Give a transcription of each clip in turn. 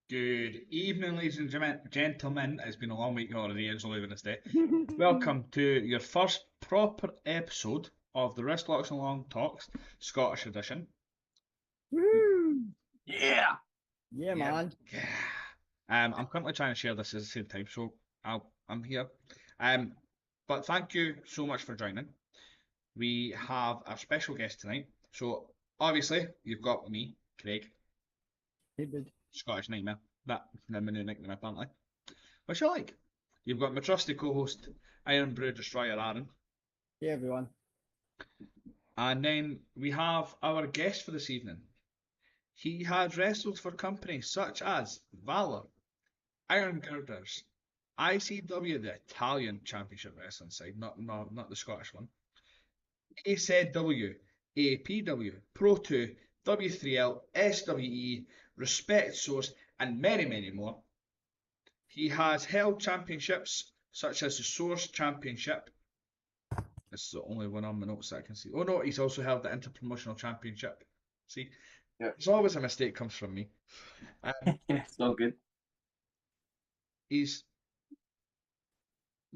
Good evening, ladies and gentlemen. It's been a long week already, it's only Wednesday. Welcome to your first proper episode of the Wrist Locks and Long Talks Scottish edition. Woo! Yeah! Yeah, man. Yeah. I'm currently trying to share this at the same time, so I'm here. But thank you so much for joining. We have a special guest tonight. So obviously you've got me, Craig, Hey, bud. Scottish Nightmare. That's my new nickname apparently. Which I like. You've got my trusty co-host, Iron Brew Destroyer Aaron. Hey, everyone. And then we have our guest for this evening. He has wrestled for companies such as Valor, Iron Girders, ICW, the Italian Championship Wrestling side, not the Scottish one, AZW, APW, Pro 2, W3L, SWE, Respect Source, and many, many more. He has held championships such as the Source Championship. This is the only one on my notes that I can see. Oh no, he's also held the Interpromotional Championship. See, yeah. It's always a mistake comes from me. It's all good. He's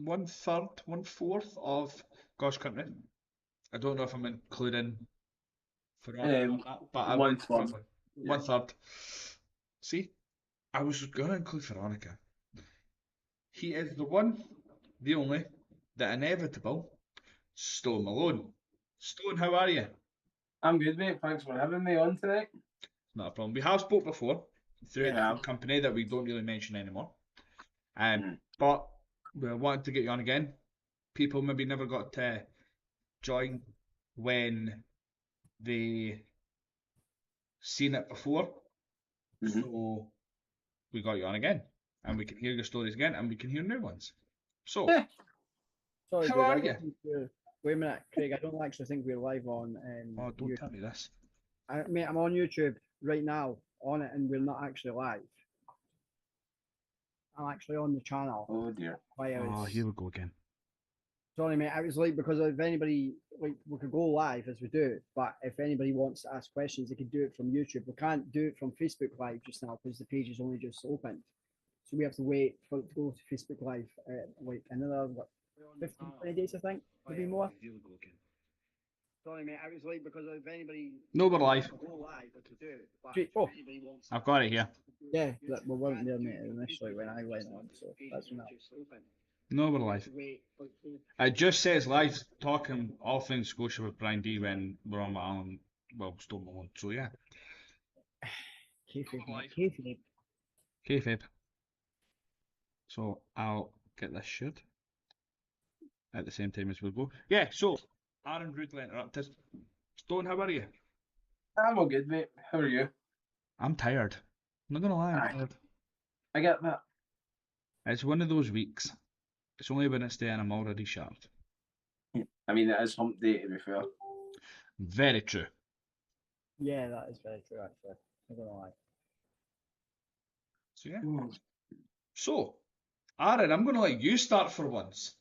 1/3, 1/4 of God's Country. I don't know if I'm including Veronica, but 1/3. 1/3. See, I was going to include Veronica. He is the one, the only, the inevitable Stone Malone. Stone, how are you? I'm good, mate. Thanks for having me on tonight. Not a problem. We have spoke before through a company that we don't really mention anymore. But we wanted to get you on again. People maybe never got to join when they seen it before. So we got you on again. And we can hear your stories again and we can hear new ones. So Sorry, how dude, are you? Wait a minute, Craig. I don't actually think we're live on. Oh, don't YouTube. tell me this. Mate, I'm on YouTube right now on it, and we're not actually live. I'm actually on the channel. Oh dear. Oh, here we go again. Sorry, mate. I was like, because if anybody, like, we could go live as we do, but if anybody wants to ask questions, they can do it from YouTube. We can't do it from Facebook Live just now because the page is only just opened. So we have to wait for it to go to Facebook Live, like another 15, 20 days, I think, maybe more. Here we go again. Sorry, mate. I was like, because if anybody. No, we're live. Go live, we could do it. But anybody wants. I've got it here. Yeah, we weren't there, mate, initially when I went on, so that's when that. No, we're live. It just says live talking all things Scotia with Bryan D when we're on Alan, well, Stone Malone. So yeah. Kayfabe. So I'll get this shared at the same time as we go. Yeah, so Aaron rudely interrupted. Stone, how are you? I'm all good, mate. How are you? I'm tired. I'm not gonna lie, I'm tired. I get that. It's one of those weeks. It's only Wednesday and I'm already sharp. I mean, it is hump day, to be fair. Very true. Yeah, that is very true, actually. I'm not gonna lie. So yeah. So, Aaron, I'm gonna let you start for once.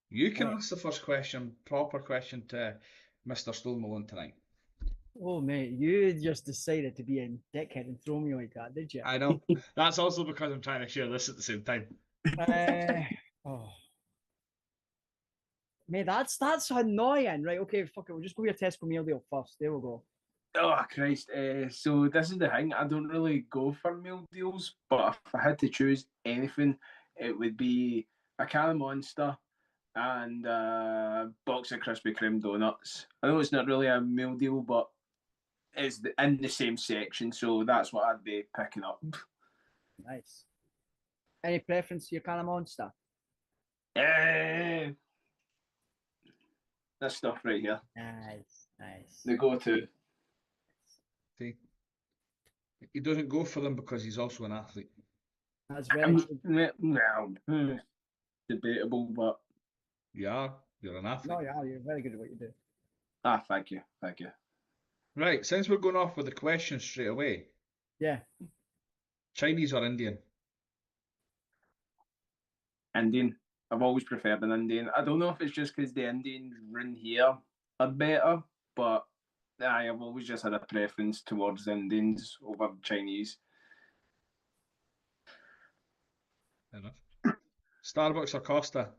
You can ask the first question, proper question to Mr. Stone Malone tonight. Oh, mate, you just decided to be a dickhead and throw me like that, did you? I know. That's also because I'm trying to share this at the same time. Mate, that's annoying. Right, okay, fuck it. We'll just go with your Tesco meal deal first. There we go. Oh, Christ. So this is the thing. I don't really go for meal deals, but if I had to choose anything, it would be a can of Monster and a box of Krispy Kreme donuts. I know it's not really a meal deal, but it's in the same section, so that's what I'd be picking up. Nice. Any preference to your can of Monster? This stuff right here. Nice. The go-to. See, he doesn't go for them because he's also an athlete. That's very well, debatable, but Yeah, you're an athlete. No, yeah, you're very good at what you do. Thank you. Right, since we're going off with the questions straight away. Yeah. Chinese or Indian? Indian. I've always preferred an Indian. I don't know if it's just because the Indians run here are better, but I've always just had a preference towards Indians over Chinese. Fair enough. Starbucks or Costa?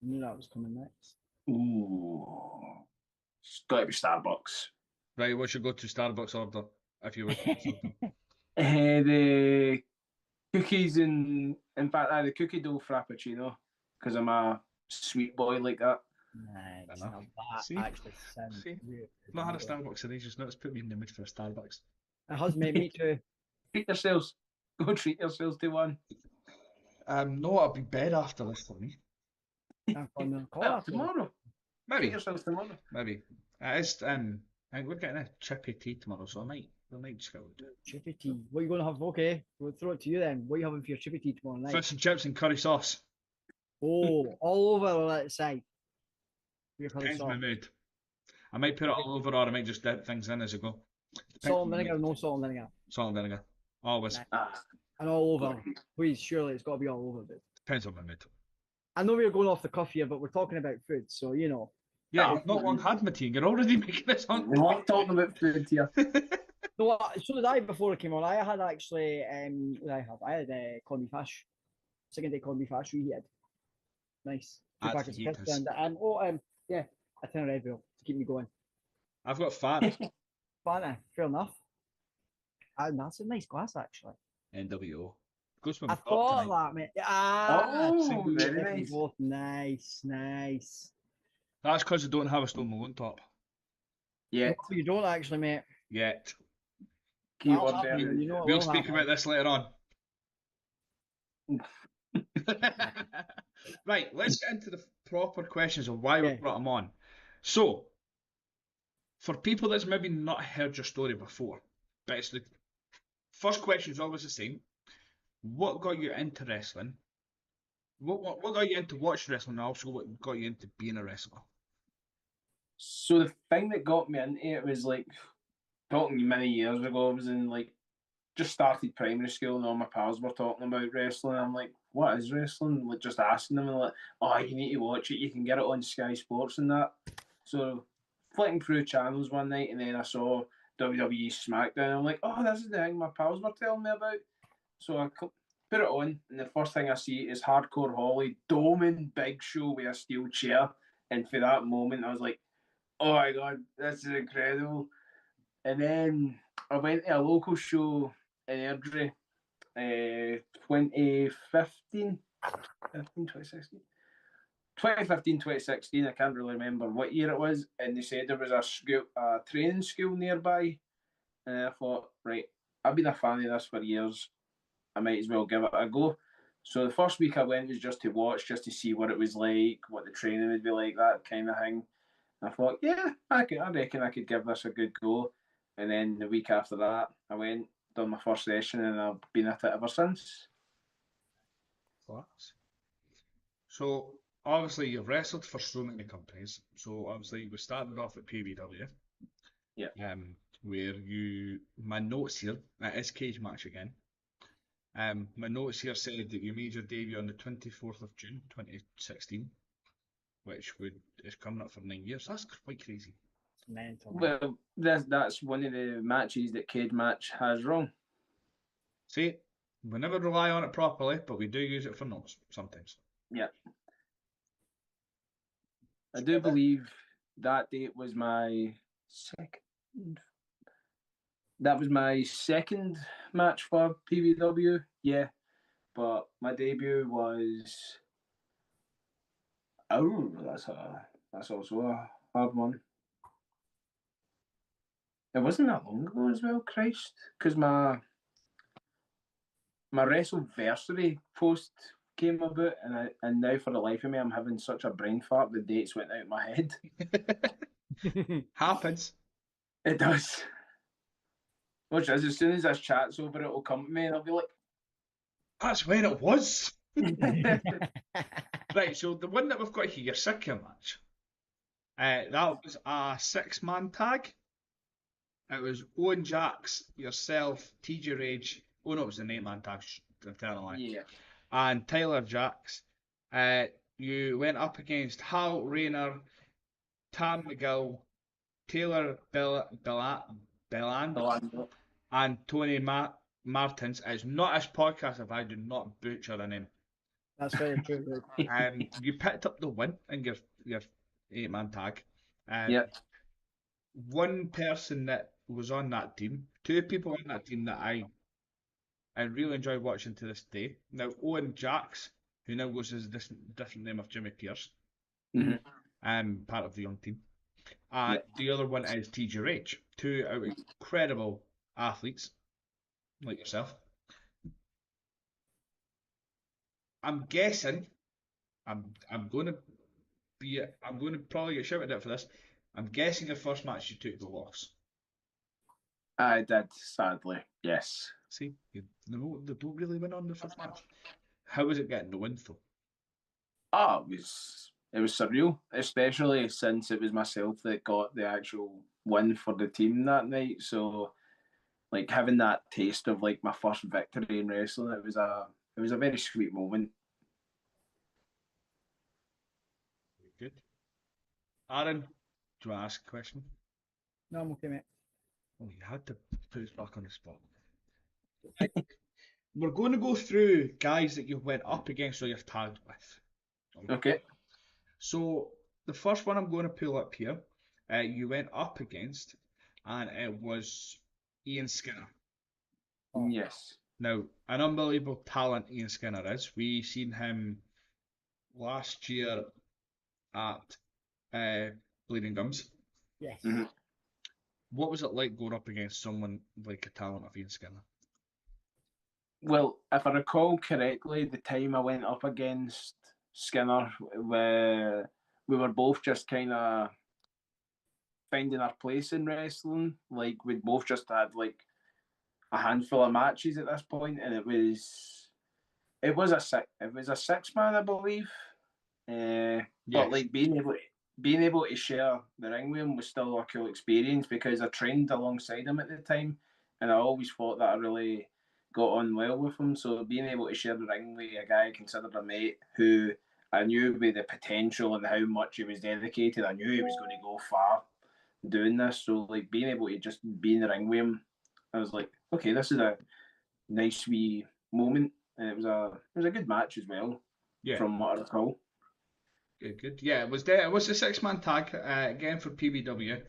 I knew that was coming next. Ooh, it's got to be Starbucks. Right, what's your go-to Starbucks order if you were to do something? The cookies and in fact, the cookie dough frappuccino because I'm a sweet boy like that. Nice. Enough. Now that See? actually sounds See? really I've not had a good. Starbucks in ages. Now it's put me in the mood for a Starbucks. It has, mate. Me too. Treat yourselves. Go treat yourselves to one. No, I'll be bed after this for me. I'm on the call Well, after. tomorrow. Treat Maybe, yourselves tomorrow. maybe. It's I think we're getting a chippy tea tomorrow, so we might just go do it. Chippy tea. What are you going to have? Okay, we'll throw it to you then. What are you having for your chippy tea tomorrow night? Fish and chips and curry sauce. Oh, all over or that side. Your curry Depends on my sauce. mood. I might put it all over, or I might just dip things in as I go. Depends Salt on and my vinegar, mood. no salt and vinegar. Salt and vinegar. Always. Nice. Ah, And all over. Please, surely it's got to be all over. But Depends on my mood. I know we're going off the cuff here, but we're talking about food, so you know. Yeah, Oh, you've not long had my tea, and you're already making this on. we love talking about food here. No, so did I before it came on. I had actually, I had corned beef hash. Second day corned beef hash reheated. Nice. Two That's packets of heat crisps and yeah, a tin of Red Bull to keep me going. I've got fat. Fine, fair enough. And that's a nice glass actually. NWO. Goes with I my top thought tonight. that, mate. Ah, Oh, very nice. both nice, nice. That's because I don't have a Stone Malone top Yeah, No, you don't actually, mate. yet. That'll keyword happen, there. you know it We'll will speak happen. about this later on. Right, let's get into the proper questions of why we Yeah. brought him on. So, for people that's maybe not heard your story before, but it's the first question is always the same. What got you into wrestling? What got you into watching wrestling, and also what got you into being a wrestler? So the thing that got me into it was like talking many years ago. I was in like just started primary school, and all my pals were talking about wrestling. I'm like, what is wrestling? Like just asking them, and like, oh, you need to watch it. You can get it on Sky Sports and that. So flicking through channels one night, and then I saw WWE SmackDown. I'm like, oh, this is the thing my pals were telling me about. So I put it on, and the first thing I see is Hardcore Holly doming Big Show with a steel chair. And for that moment, I was like, oh my god, this is incredible. And then I went to a local show in Airdrie, 2015, 2016. 2015, 2016, I can't really remember what year it was, and they said there was a training school nearby, and I thought, right, I've been a fan of this for years, I might as well give it a go. So the first week I went was just to watch, just to see what it was like, what the training would be like, that kind of thing. I thought, yeah, I reckon I could give this a good go. And then the week after that, I went, done my first session, and I've been at it ever since. Class. So, obviously, you've wrestled for so many companies. So, obviously, we started off at PBW. Yeah. Where my notes here, it is cage match again. My notes here said that you made your debut on the 24th of June 2016, which is coming up for 9 years. That's quite crazy. It's mental. Well, that's one of the matches that Cage Match has wrong. See, we never rely on it properly, but we do use it for notes sometimes. Yeah. I do believe that date was my second. That was my second match for PBW. Yeah, but my debut was. Oh, that's also a hard one. It wasn't that long ago as well, Christ, because my WrestleVersary post came about, and now for the life of me, I'm having such a brain fart. The dates went out of my head. Happens. It does. Which is, as soon as this chat's over, it'll come to me, and I'll be like, That's when it was. Right, so the one that we've got here, your Sickia match, that was a 6-man tag. It was Owen Jacks, yourself, TJ Rage. Oh no, it was an 8-man tag. I'm telling a lie. yeah. And Tyler Jacks. You went up against Hal Rayner, Tam McGill, Taylor Belland, and Tony Martins. It's not his podcast if I do not butcher the name. That's very true. Luke. You picked up the win in your 8-man tag. Yeah. One person that was on that team, two people on that team that I really enjoy watching to this day. Now, Owen Jacks, who now goes as this different name of Jimmy Pierce, Mhm. part of the young team. Yeah. The other one is TJ Rage, two incredible athletes like yourself. I'm guessing I'm going to I'm going to probably get shouted at for this. I'm guessing the first match you took the loss. I did, sadly. Yes. See, they don't really win on the first match. How was it getting the win though? Oh, it was surreal, especially since it was myself that got the actual win for the team that night. So, like having that taste of like my first victory in wrestling, it was a very sweet moment. Good. Aaron, do you want to ask a question? No, I'm okay, mate. Oh, you had to put us back on the spot. We're going to go through guys that you went up against or you've tagged with. Okay. So the first one I'm going to pull up here, you went up against, and it was Ian Skinner. Yes. Now, an unbelievable talent Ian Skinner is. We seen him last year at Bleeding Gums. Yes. Mm-hmm. What was it like going up against someone like a talent of Ian Skinner? Well, if I recall correctly, the time I went up against Skinner, we were both just kind of finding our place in wrestling. Like we'd both just had like a handful of matches at this point, and it was a 6-man, I believe. But Yes. like being able to share the ring with him was still a cool experience because I trained alongside him at the time, and I always thought that I really got on well with him. So being able to share the ring with a guy I considered a mate who I knew with the potential and how much he was dedicated, I knew he was going to go far doing this. So like being able to just be in the ring with him, I was like, okay, this is a nice wee moment, and it was a good match as well, Yeah. from what I recall. Good. Yeah, it was a 6-man tag again for PBW.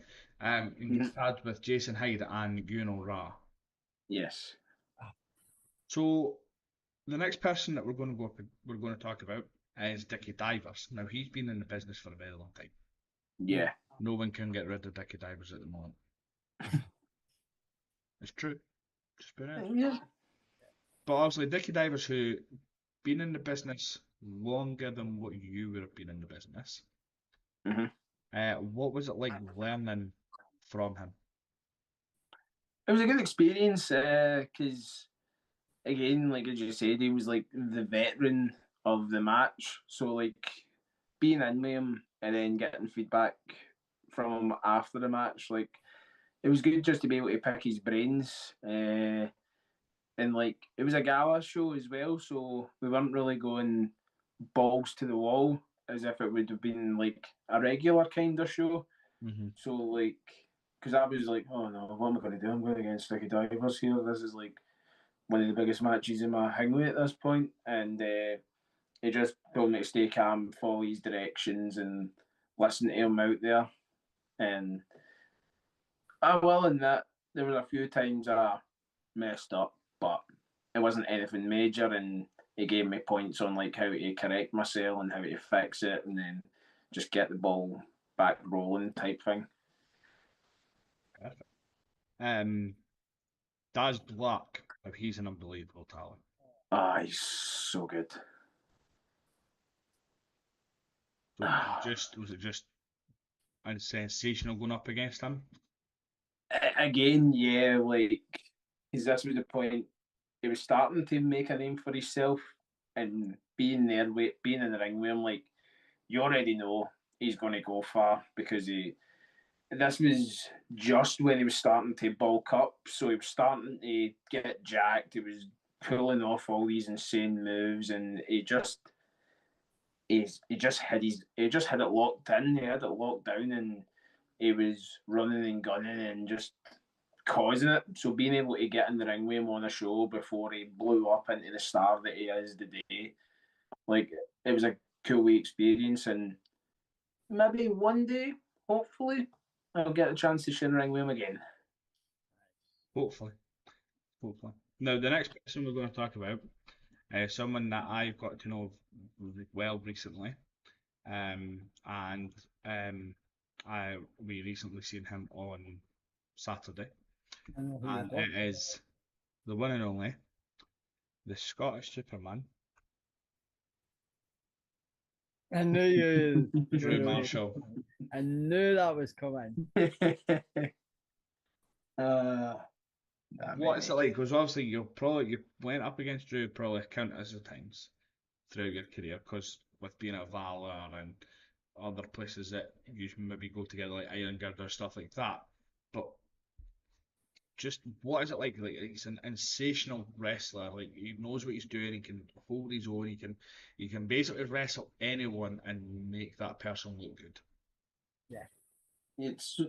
And you Mhm. tagged with Jason Hyde and Yuno Ra. Yes. So the next person that we're going to talk about is Dickie Divers. Now he's been in the business for a very long time. Yeah. No one can get rid of Dickie Divers at the moment. It's true. Just put it. Yeah. But obviously Dickie Divers, who been in the business longer than what you would have been in the business. hmm What was it like learning from him? It was a good experience because, again, like as you said, he was like the veteran of the match. So, like, being in with him and then getting feedback from him after the match, like, it was good just to be able to pick his brains. And, like, it was a gala show as well. So, we weren't really going balls to the wall as if it would have been like a regular kind of show. Mm-hmm. So like, because I was like, oh no, what am I going to do? I'm going against Sticky Divers here. This is like one of the biggest matches in my hangway at this point, and he just told me to stay calm, follow his directions, and listen to him out there. And in that there was a few times I messed up, but it wasn't anything major, and he gave me points on like how to correct myself and how to fix it, and then just get the ball back rolling type thing. Perfect. Daz Black, he's an unbelievable talent. Ah, he's so good. So was it just sensational going up against him? Again, yeah, like, because this was the point. He was starting to make a name for himself, and being there, being in the ring with him, like, you already know he's going to go far because this was just when he was starting to bulk up, so he was starting to get jacked. He was pulling off all these insane moves, and he just had it locked in. He had it locked down, and he was running and gunning and just causing it. So being able to get in the ring with him on a show before he blew up into the star that he is today like it was a cool experience, and maybe one day, hopefully, I'll get a chance to share a ring with him again. Hopefully, hopefully. Now, the next person we're going to talk about is someone that I've got to know well recently, and we recently seen him on Saturday, I know who you're and talking it is the one and only, the Scottish Superman, I knew you. Drew Marshall. I knew that was coming. What's it like? Because obviously you went up against Drew probably countless of times throughout your career, because with being at Valor and other places that you maybe go together like Iron Girder stuff like that. But just what is it like? Like he's an sensational wrestler. Like he knows what he's doing. He can hold his own. He can basically wrestle anyone and make that person look good. Yeah. It's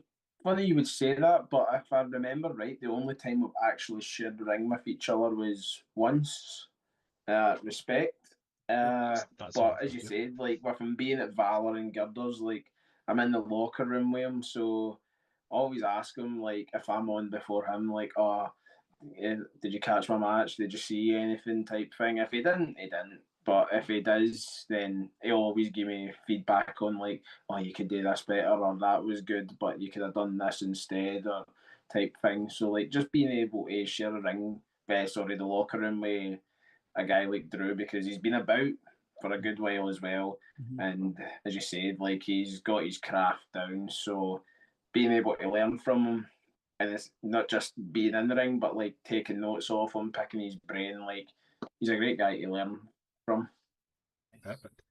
funny you would say that, but if I remember right, the only time we've actually shared the ring with each other was once. Respect. That's But all. as you said, like with him being at Valor and Girders, like I'm in the locker room with him, so I always ask him like if I'm on before him, like, oh, yeah, did you catch my match? Did you see anything? Type thing. If he didn't, he didn't. But if he does, then he'll always give me feedback on like, oh, you could do this better, or that was good, but you could have done this instead, or type thing. So like just being able to share a ring, sorry, the locker room with a guy like Drew, because he's been about for a good while as well. Mhm. And as you said, like he's got his craft down. So being able to learn from him, and it's not just being in the ring, but like taking notes off him, picking his brain, like he's a great guy to learn from. Perfect.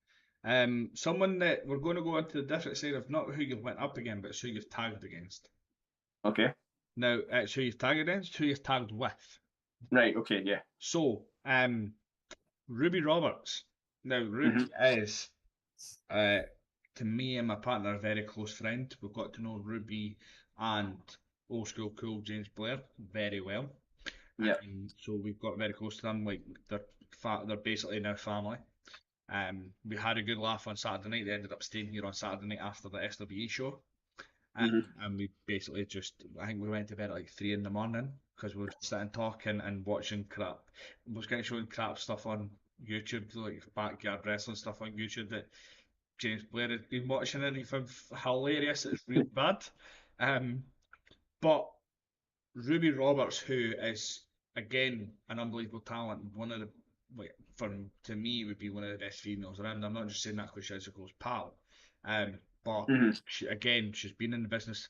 Someone that we're going to go into the different side of not who you've went up against, but it's who you've tagged against. Okay. Now, it's who you've tagged against, who you've tagged with. Right. Okay. Yeah. So, Ruby Roberts. Now, Ruby Mm-hmm. is, uh, to me and my partner, a very close friend. We've got to know Ruby and Old School Cool James Blair very well. Yeah. So we've got very close to them. Like they're basically now family. We had a good laugh on Saturday night. They ended up staying here on Saturday night after the SWE show. Mm-hmm. And we basically I think we went to bed at like 3 in the morning because we were just sitting talking and watching crap. We was getting showing crap stuff on YouTube, like backyard wrestling stuff on YouTube that James Blair had been watching and he found hilarious. It's really bad. Um, but Ruby Roberts, who is again an unbelievable talent, one of the like from to me would be one of the best females around. I'm not just saying that because she's a close pal, but Mm-hmm. she's been in the business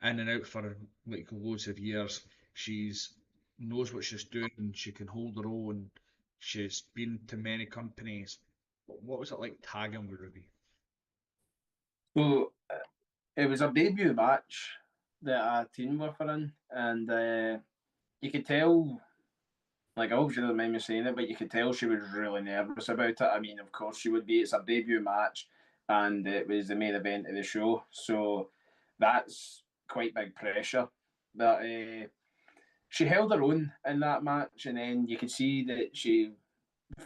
in and out for like loads of years. She's knows what she's doing. She can hold her own. She's been to many companies. But what was it like tagging with Ruby? So it was a debut match that I teamed with her in, and you could tell. Like, I hope she doesn't mind me saying it, but you could tell she was really nervous about it. I mean, of course she would be. It's a debut match, and it was the main event of the show, so that's quite big pressure. But she held her own in that match, and then you could see that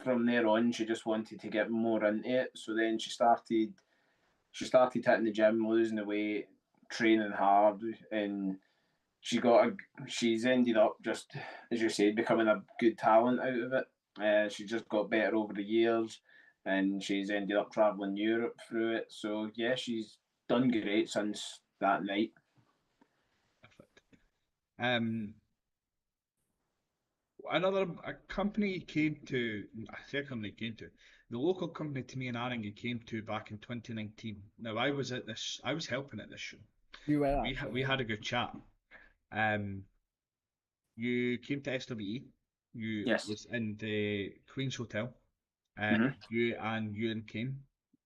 from there on, she just wanted to get more into it. So then she started hitting the gym, losing the weight, training hard, and she's ended up just as you said becoming a good talent out of it. She just got better over the years, and she's ended up traveling Europe through it. So yeah, she's done great since that night. Perfect. Um, a company came to, I say a company came to, the local company to me in Arrington came to back in 2019. Now I was helping at this show. You were We actually. had a good chat. Um, you came to SWE. You Yes. was in the Queen's Hotel. Mm-hmm. You and Ewan came.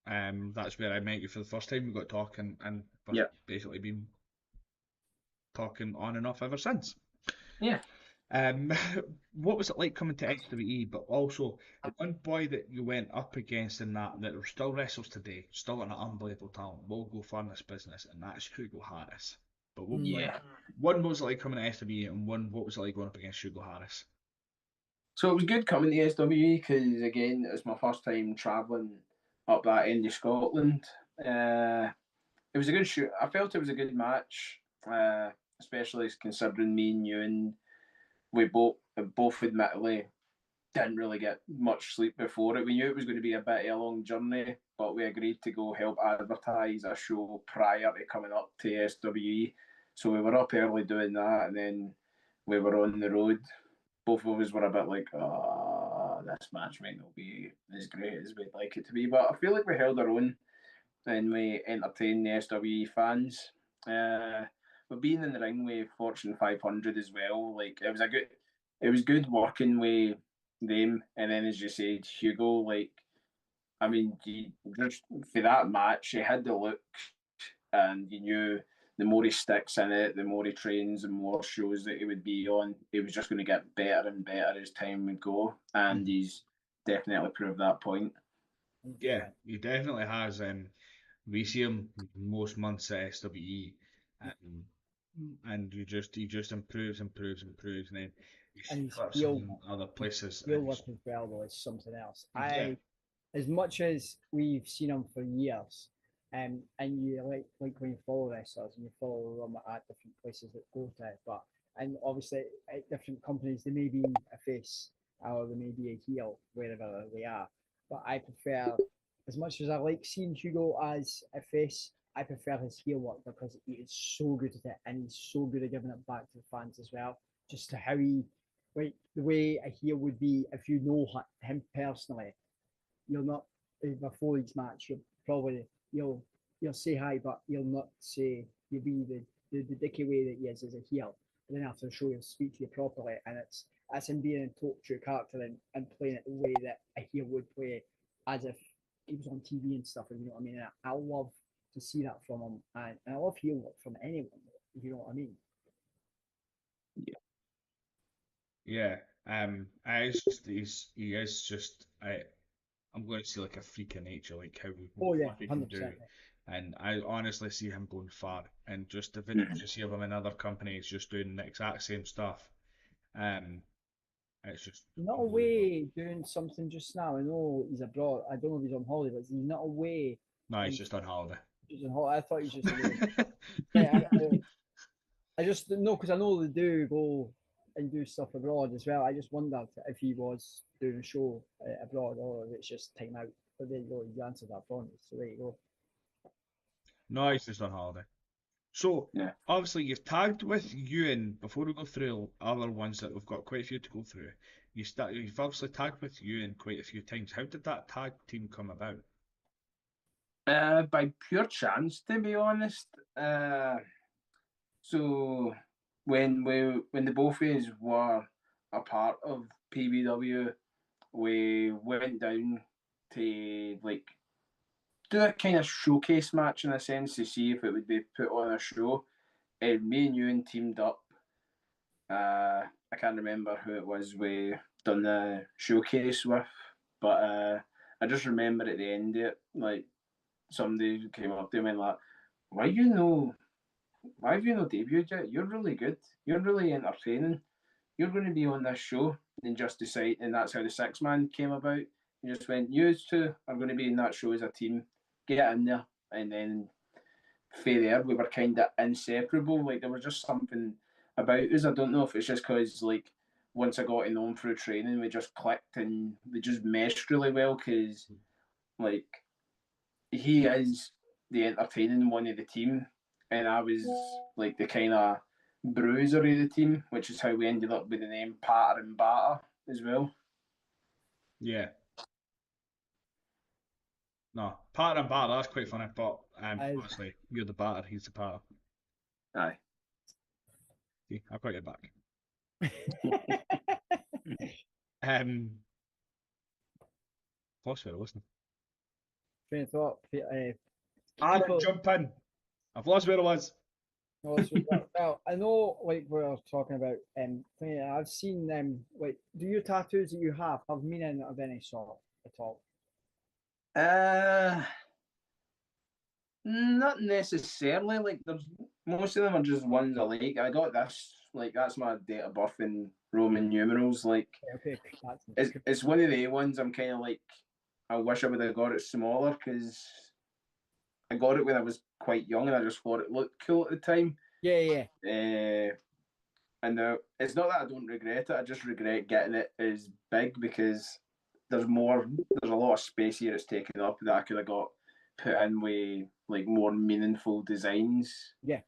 That's where I met you for the first time. We got talking and we've Yeah. basically been talking on and off ever since. Yeah. Um, what was it like coming to SWE? But also, the one boy that you went up against in that still wrestles today, still an unbelievable talent, will go far in this business, and that's Hugo Harris. But Mm. Yeah. one was it like coming to SWE, and one what was it like going up against Hugo Harris? So it was good coming to SWE because again, it was my first time travelling up that end of Scotland. Uh, it was a good shoot. I felt it was a good match, especially considering me and you and we both admittedly didn't really get much sleep before it. We knew it was going to be a bit of a long journey, but we agreed to go help advertise a show prior to coming up to SWE. So we were up early doing that, and then we were on the road. Both of us were a bit like, oh, this match might not be as great as we'd like it to be. But I feel like we held our own and we entertained the SWE fans. But being in the ring with Fortune 500 as well, like it was good working with them. And then as you said, Hugo, like I mean, just for that match, he had the look, and you knew the more he sticks in it, the more he trains, the more shows that he would be on. He was just going to get better and better as time would go, and he's definitely proved that point. Yeah, he definitely has. We see him most months at SWE, and he just improves, and then he And he's clips heel, on other places, heel and work as well, though, is something else. yeah, As much as we've seen him for years, and you like when you follow wrestlers and you follow them at different places that go to, but and obviously at different companies they may be a face or they may be a heel wherever they are. But I prefer, as much as I like seeing Hugo as a face, I prefer his heel work because he is so good at it and he's so good at giving it back to the fans as well. Just to how he, like the way a heel would be if you know him personally, you'll not before each match. You'll say hi, but you'll not say you'll be the dicky way that he is as a heel. And then after the show, he'll speak to you properly, and that's him being in top true character and playing it the way that a heel would play, as if he was on TV and stuff. And you know what I mean? And I love to see that from him, and I love heel work from anyone. If you know what I mean? yeah. He is just I'm going to say like a freak of nature, like Oh yeah, what he can do. 100%. And I honestly see him going far. And just the Mm-hmm. videos you see of him in other companies just doing the exact same stuff. Um, it's just Not unbelievable. away doing something just now. I know he's abroad. I don't know if he's on holiday, but he's not away. No, he's And just on holiday. he's on holiday. I thought he's just away. Yeah, I just know because I know they do go and do stuff abroad as well. I just wondered if he was doing a show abroad or if it's just time out. But there you go. You answered that for me. So there you go. No, he's just on holiday. So Yeah. obviously you've tagged with Ewan before we go through other ones that we've got quite a few to go through. You've obviously tagged with Ewan quite a few times. How did that tag team come about? By pure chance, to be honest. So when the both of us were a part of PBW, we went down to like do a kind of showcase match in a sense to see if it would be put on a show. And me and you teamed up. I can't remember who it was we done the showcase with, but I just remember at the end of it, like somebody came up to me and like, why you know why have you not debuted yet? You're really good. You're really entertaining. You're going to be on this show. And just decide, and that's how the six man came about. You just went, you two are going to be in that show as a team. Get in there. And then fair there, we were kind of inseparable. Like there was just something about us. I don't know if it's just because like once I got to know him through training, we just clicked and we just meshed really well. Because like he is the entertaining one of the team, and I was like the kind of bruiser of the team, which is how we ended up with the name Patter and Batter as well. Yeah. No, patter and batter, that's quite funny, but I, honestly, you're the batter, he's the patter. Aye. See, I've got your back. Um, lost where I was. train of thought. Aaron, People. jump in. I've lost where I was. No, well, I know, like we were talking about, I've seen them. Like, do your tattoos that you have meaning of any sort at all? Uh, Not necessarily. Like there's most of them are just ones I like. I got this Like that's my date of birth in Roman numerals. Like Okay, that's it's one of the ones I'm kind of like, I wish I would have got it smaller because I got it when I was quite young and I just thought it looked cool at the time. yeah. And now it's not that I don't regret it. I just regret getting it as big because there's more. There's a lot of space here it's taken up that I could have got put in with like more meaningful designs. Yeah.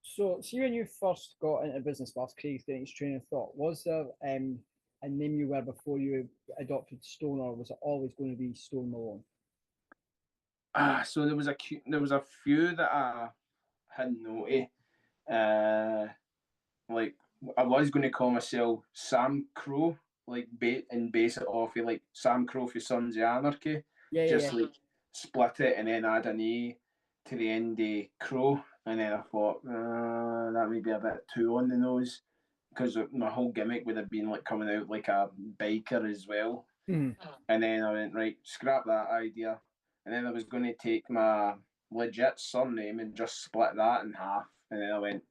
So, see when you first got into business, whilst Craig's getting his train of thought, was there a name you were before you adopted Stone, or was it always going to be Stone Malone? So there was a few that I hadn't noted. Like I was going to call myself Sam Crow, like bait and base it off of like Sam Crow for Sons of Anarchy. Just like split it and then add an A to the end of Crow. And then I thought that may be a bit too on the nose because my whole gimmick would have been like coming out like a biker as well. Mm. And then I went, right, scrap that idea. And then I was going to take my legit surname and just split that in half. And then I went,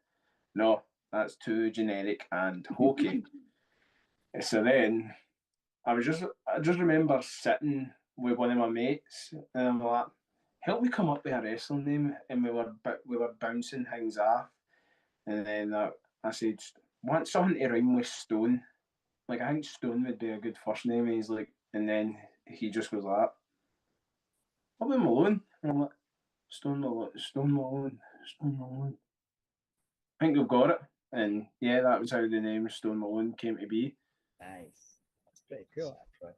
no, that's too generic and hokey. So then I just remember sitting with one of my mates and I'm like, help me come up with a wrestling name, and we were bouncing things off, and then I said, want something to rhyme with Stone. Like I think Stone would be a good first name. And he's like, and then he just goes like, what about Malone? And I'm like, Stone Malone, Stone Malone, Stone Malone. I think we've got it. And yeah, that was how the name Stone Malone came to be. Nice. That's pretty cool, actually.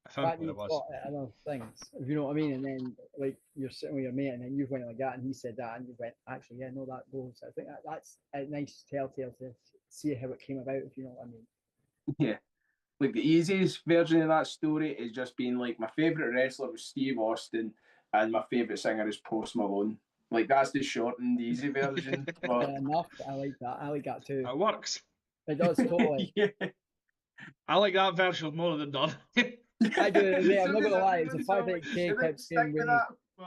I found what it was. Other things, if you know what I mean, and then like you're sitting with your mate, and then you went like that, and he said that, and you went, actually, yeah, no, that goes. I think that's a nice telltale to see how it came about, if you know what I mean. Yeah. Like the easiest version of that story is just being like my favorite wrestler was Steve Austin and my favorite singer is Post Malone. Like that's the short and easy version. But Enough. I like that. I like that too. It works. It does totally. yeah. I like that version more than done. I do. Yeah, I'm not gonna lie. It's the fact that Kay kept saying with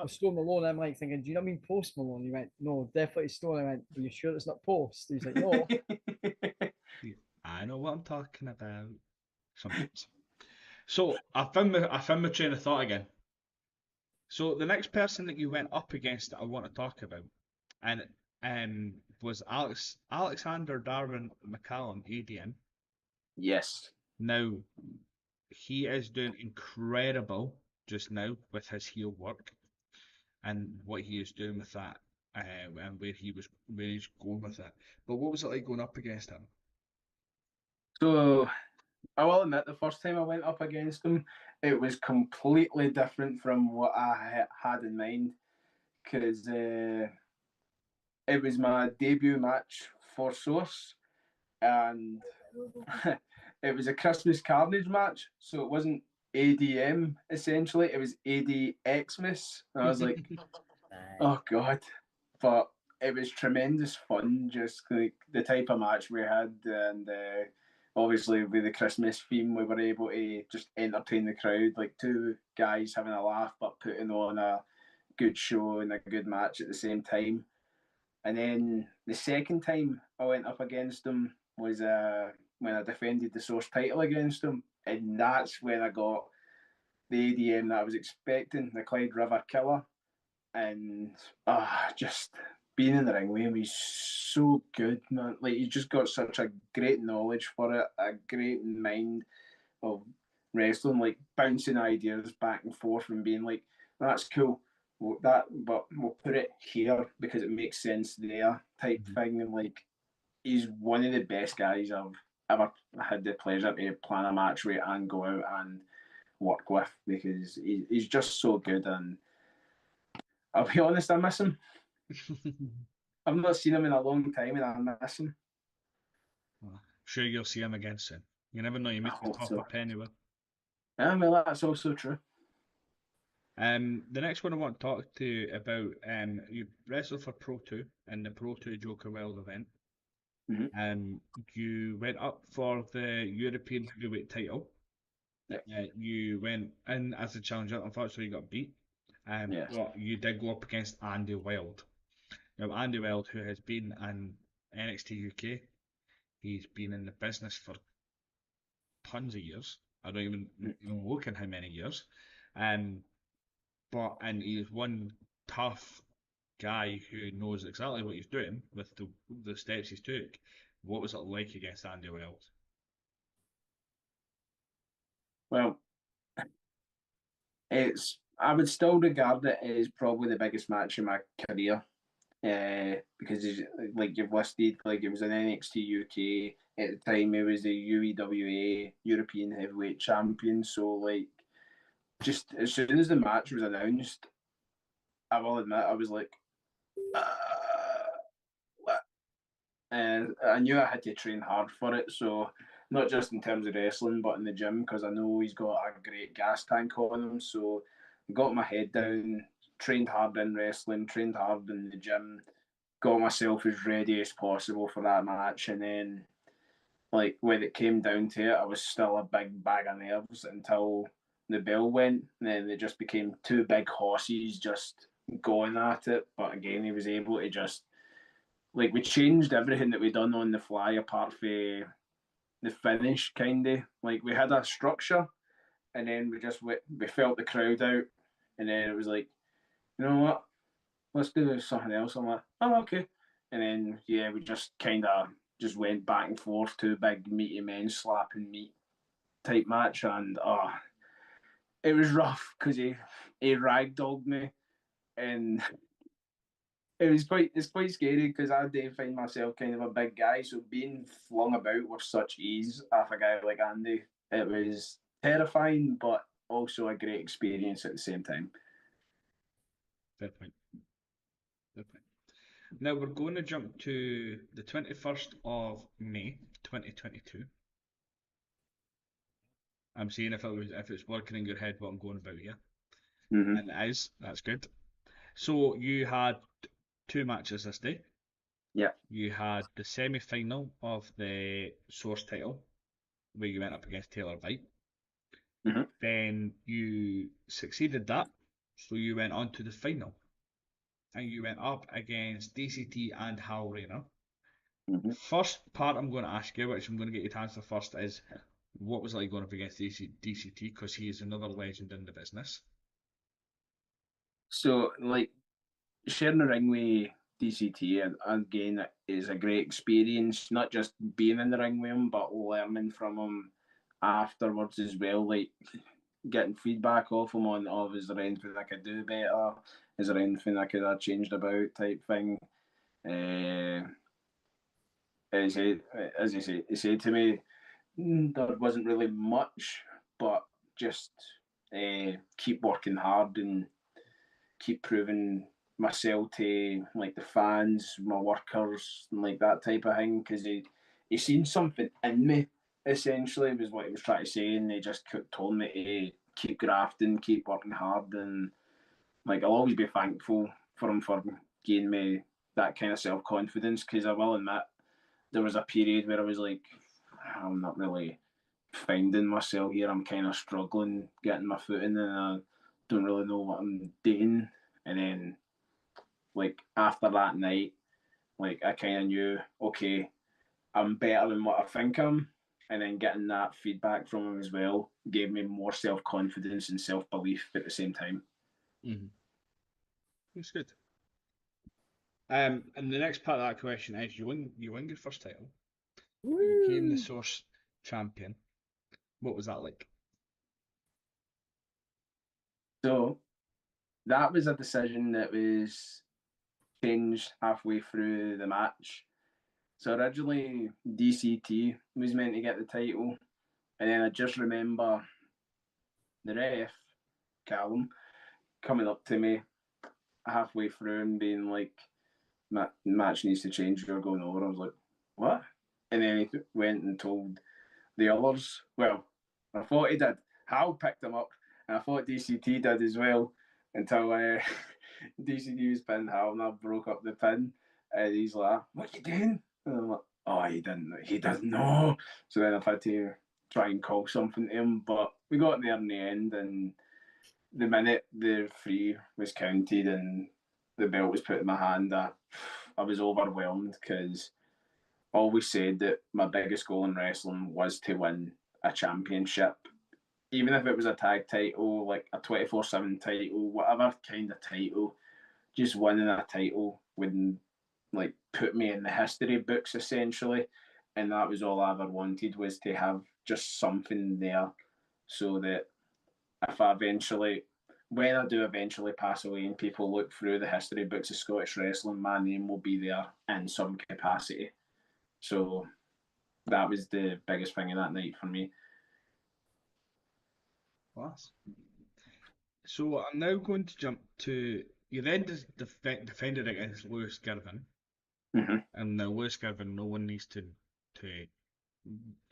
with Stone Malone. I'm like thinking, do you not mean Post Malone? He went, no, definitely Stone. I went, are you sure it's not Post? He's like, no. I know what I'm talking about. Sometimes. So I found my train of thought again. So the next person that you went up against that I want to talk about, and was Alexander Darwin McCallum, ADM. Yes. Now he is doing incredible just now with his heel work and what he is doing with that, and where he's going with it. But what was it like going up against him? So I will admit the first time I went up against him, it was completely different from what I had in mind because it was my debut match for Source, and it was a Christmas Carnage match, so it wasn't ADM essentially, it was ADXmas. And I was like, oh god, but it was tremendous fun, just like the type of match we had, and obviously with the Christmas theme, we were able to just entertain the crowd, like two guys having a laugh but putting on a good show and a good match at the same time. And then the second time I went up against him was when I defended the Source title against him, and that's when I got the ADM that I was expecting, the Clyde River Killer, and just being in the ring with him, he's so good, man. Like he's just got such a great knowledge for it, a great mind of wrestling, like bouncing ideas back and forth and being like, that's cool. But we'll put it here because it makes sense there, type thing. And like, he's one of the best guys I've ever had the pleasure to plan a match with and go out and work with because he's just so good. And I'll be honest, I miss him. I've not seen him in a long time, and I miss him. Well, sure you'll see him again soon. You never know, you meet the top up anywhere. Yeah, well, that's also true. The next one I want to talk to you about, you wrestled for Pro 2 in the Pro 2 Joker World event. Mm-hmm. You went up for the European heavyweight title. Yeah. You went in as a challenger. Unfortunately, you got beat. Yes. But you did go up against Andy Wild. Now, Andy Wild, who has been in NXT UK. He's been in the business for tons of years. I don't even look at how many years. And he's one tough guy who knows exactly what he's doing with the steps he's took. What was it like against Andy Wells? Well, I would still regard it as probably the biggest match in my career. Because he's, like you've listed, like he was in NXT UK at the time. He was the UEWA European Heavyweight Champion. So like, just as soon as the match was announced, I will admit I was like, what? And I knew I had to train hard for it. So not just in terms of wrestling, but in the gym, because I know he's got a great gas tank on him. So I got my head down, trained hard in wrestling, trained hard in the gym, got myself as ready as possible for that match. And then, like, when it came down to it, I was still a big bag of nerves until the bell went. And then it just became two big horses just going at it. But again, he was able to just, like, we changed everything that we done on the fly apart from the finish, kind of. Like, we had a structure, and then we felt the crowd out. And then it was like, you know what? Let's do something else. I'm like, oh, okay. And then, yeah, we just kind of just went back and forth, two big meaty men slapping meat type match. And it was rough because he ragdolled me. And it's quite scary because I do find myself kind of a big guy. So being flung about with such ease off a guy like Andy, it was terrifying, but also a great experience at the same time. Fair point. Fair point. Now we're going to jump to the 21st of May, 2022. I'm seeing if it's working in your head what I'm going about here. Mm-hmm. And it is. That's good. So you had two matches this day. Yeah. You had the semi-final of the Source title, where you went up against Taylor White. Mm-hmm. Then you succeeded that, so you went on to the final. And you went up against DCT and Hal Rayner. Mm-hmm. First part I'm going to ask you, which I'm going to get you to answer first, is what was it like going up against DCT? Because he is another legend in the business. So, like, sharing the ring with DCT again is a great experience. Not just being in the ring with him, but learning from him afterwards as well. Like getting feedback off him on, oh, is there anything I could do better? Is there anything I could have changed about? Type thing. As he said to me, there wasn't really much, but just keep working hard and keep proving myself to like the fans, my workers, and like that type of thing. Because he seen something in me. Essentially, was what he was trying to say, and he just told me to keep grafting, keep working hard, and like I'll always be thankful for him for giving me that kind of self confidence. Because I will admit, there was a period where I was like, I'm not really finding myself here. I'm kind of struggling getting my footing, and I don't really know what I'm doing. And then, like after that night, like I kind of knew, okay, I'm better than what I think I'm. And then getting that feedback from him as well gave me more self confidence and self belief at the same time. Mm-hmm. That's good. And the next part of that question is you win your first title. You became the Source champion. What was that like? So that was a decision that was changed halfway through the match. So originally DCT was meant to get the title, and then I just remember the ref, Callum, coming up to me halfway through and being like, match needs to change, you're going over. I was like, what? And then he went and told the others. Well, I thought he did. Hal picked him up, and I thought DCT did as well until DCT was pinned Hal, and I broke up the pin. And he's like, what are you doing? And I'm like, oh, he doesn't know. So then I've had to try and call something to him, but we got there in the end, and the minute the free was counted and the belt was put in my hand, I was overwhelmed because always said that my biggest goal in wrestling was to win a championship. Even if it was a tag title, like a 24/7 title, whatever kind of title, just winning a title would like put me in the history books essentially. And that was all I ever wanted, was to have just something there, so that if I eventually, when I do eventually pass away and people look through the history books of Scottish wrestling, my name will be there in some capacity. So that was the biggest thing of that night for me. Class. So I'm now going to jump to you. Then defended against Lewis Girvan, Mm-hmm. and now Lewis Girvan, no one needs to.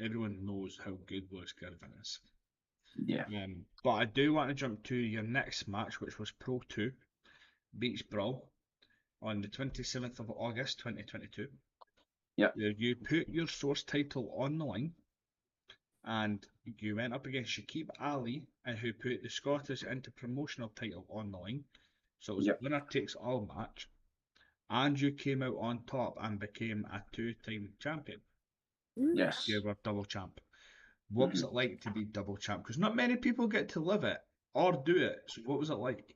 Everyone knows how good Lewis Girvan is. Yeah. But I do want to jump to your next match, which was Pro 2 Beach Brawl on the 27th of August 2022. Yeah. You put your source title on the line, and you went up against Shakib Ali, and who put the Scottish Interpromotional title on the line. So it was a winner takes all match, and you came out on top and became a two-time champion. Yes. You were double champ. What was it like to be double champ? Because not many people get to live it or do it. So what was it like?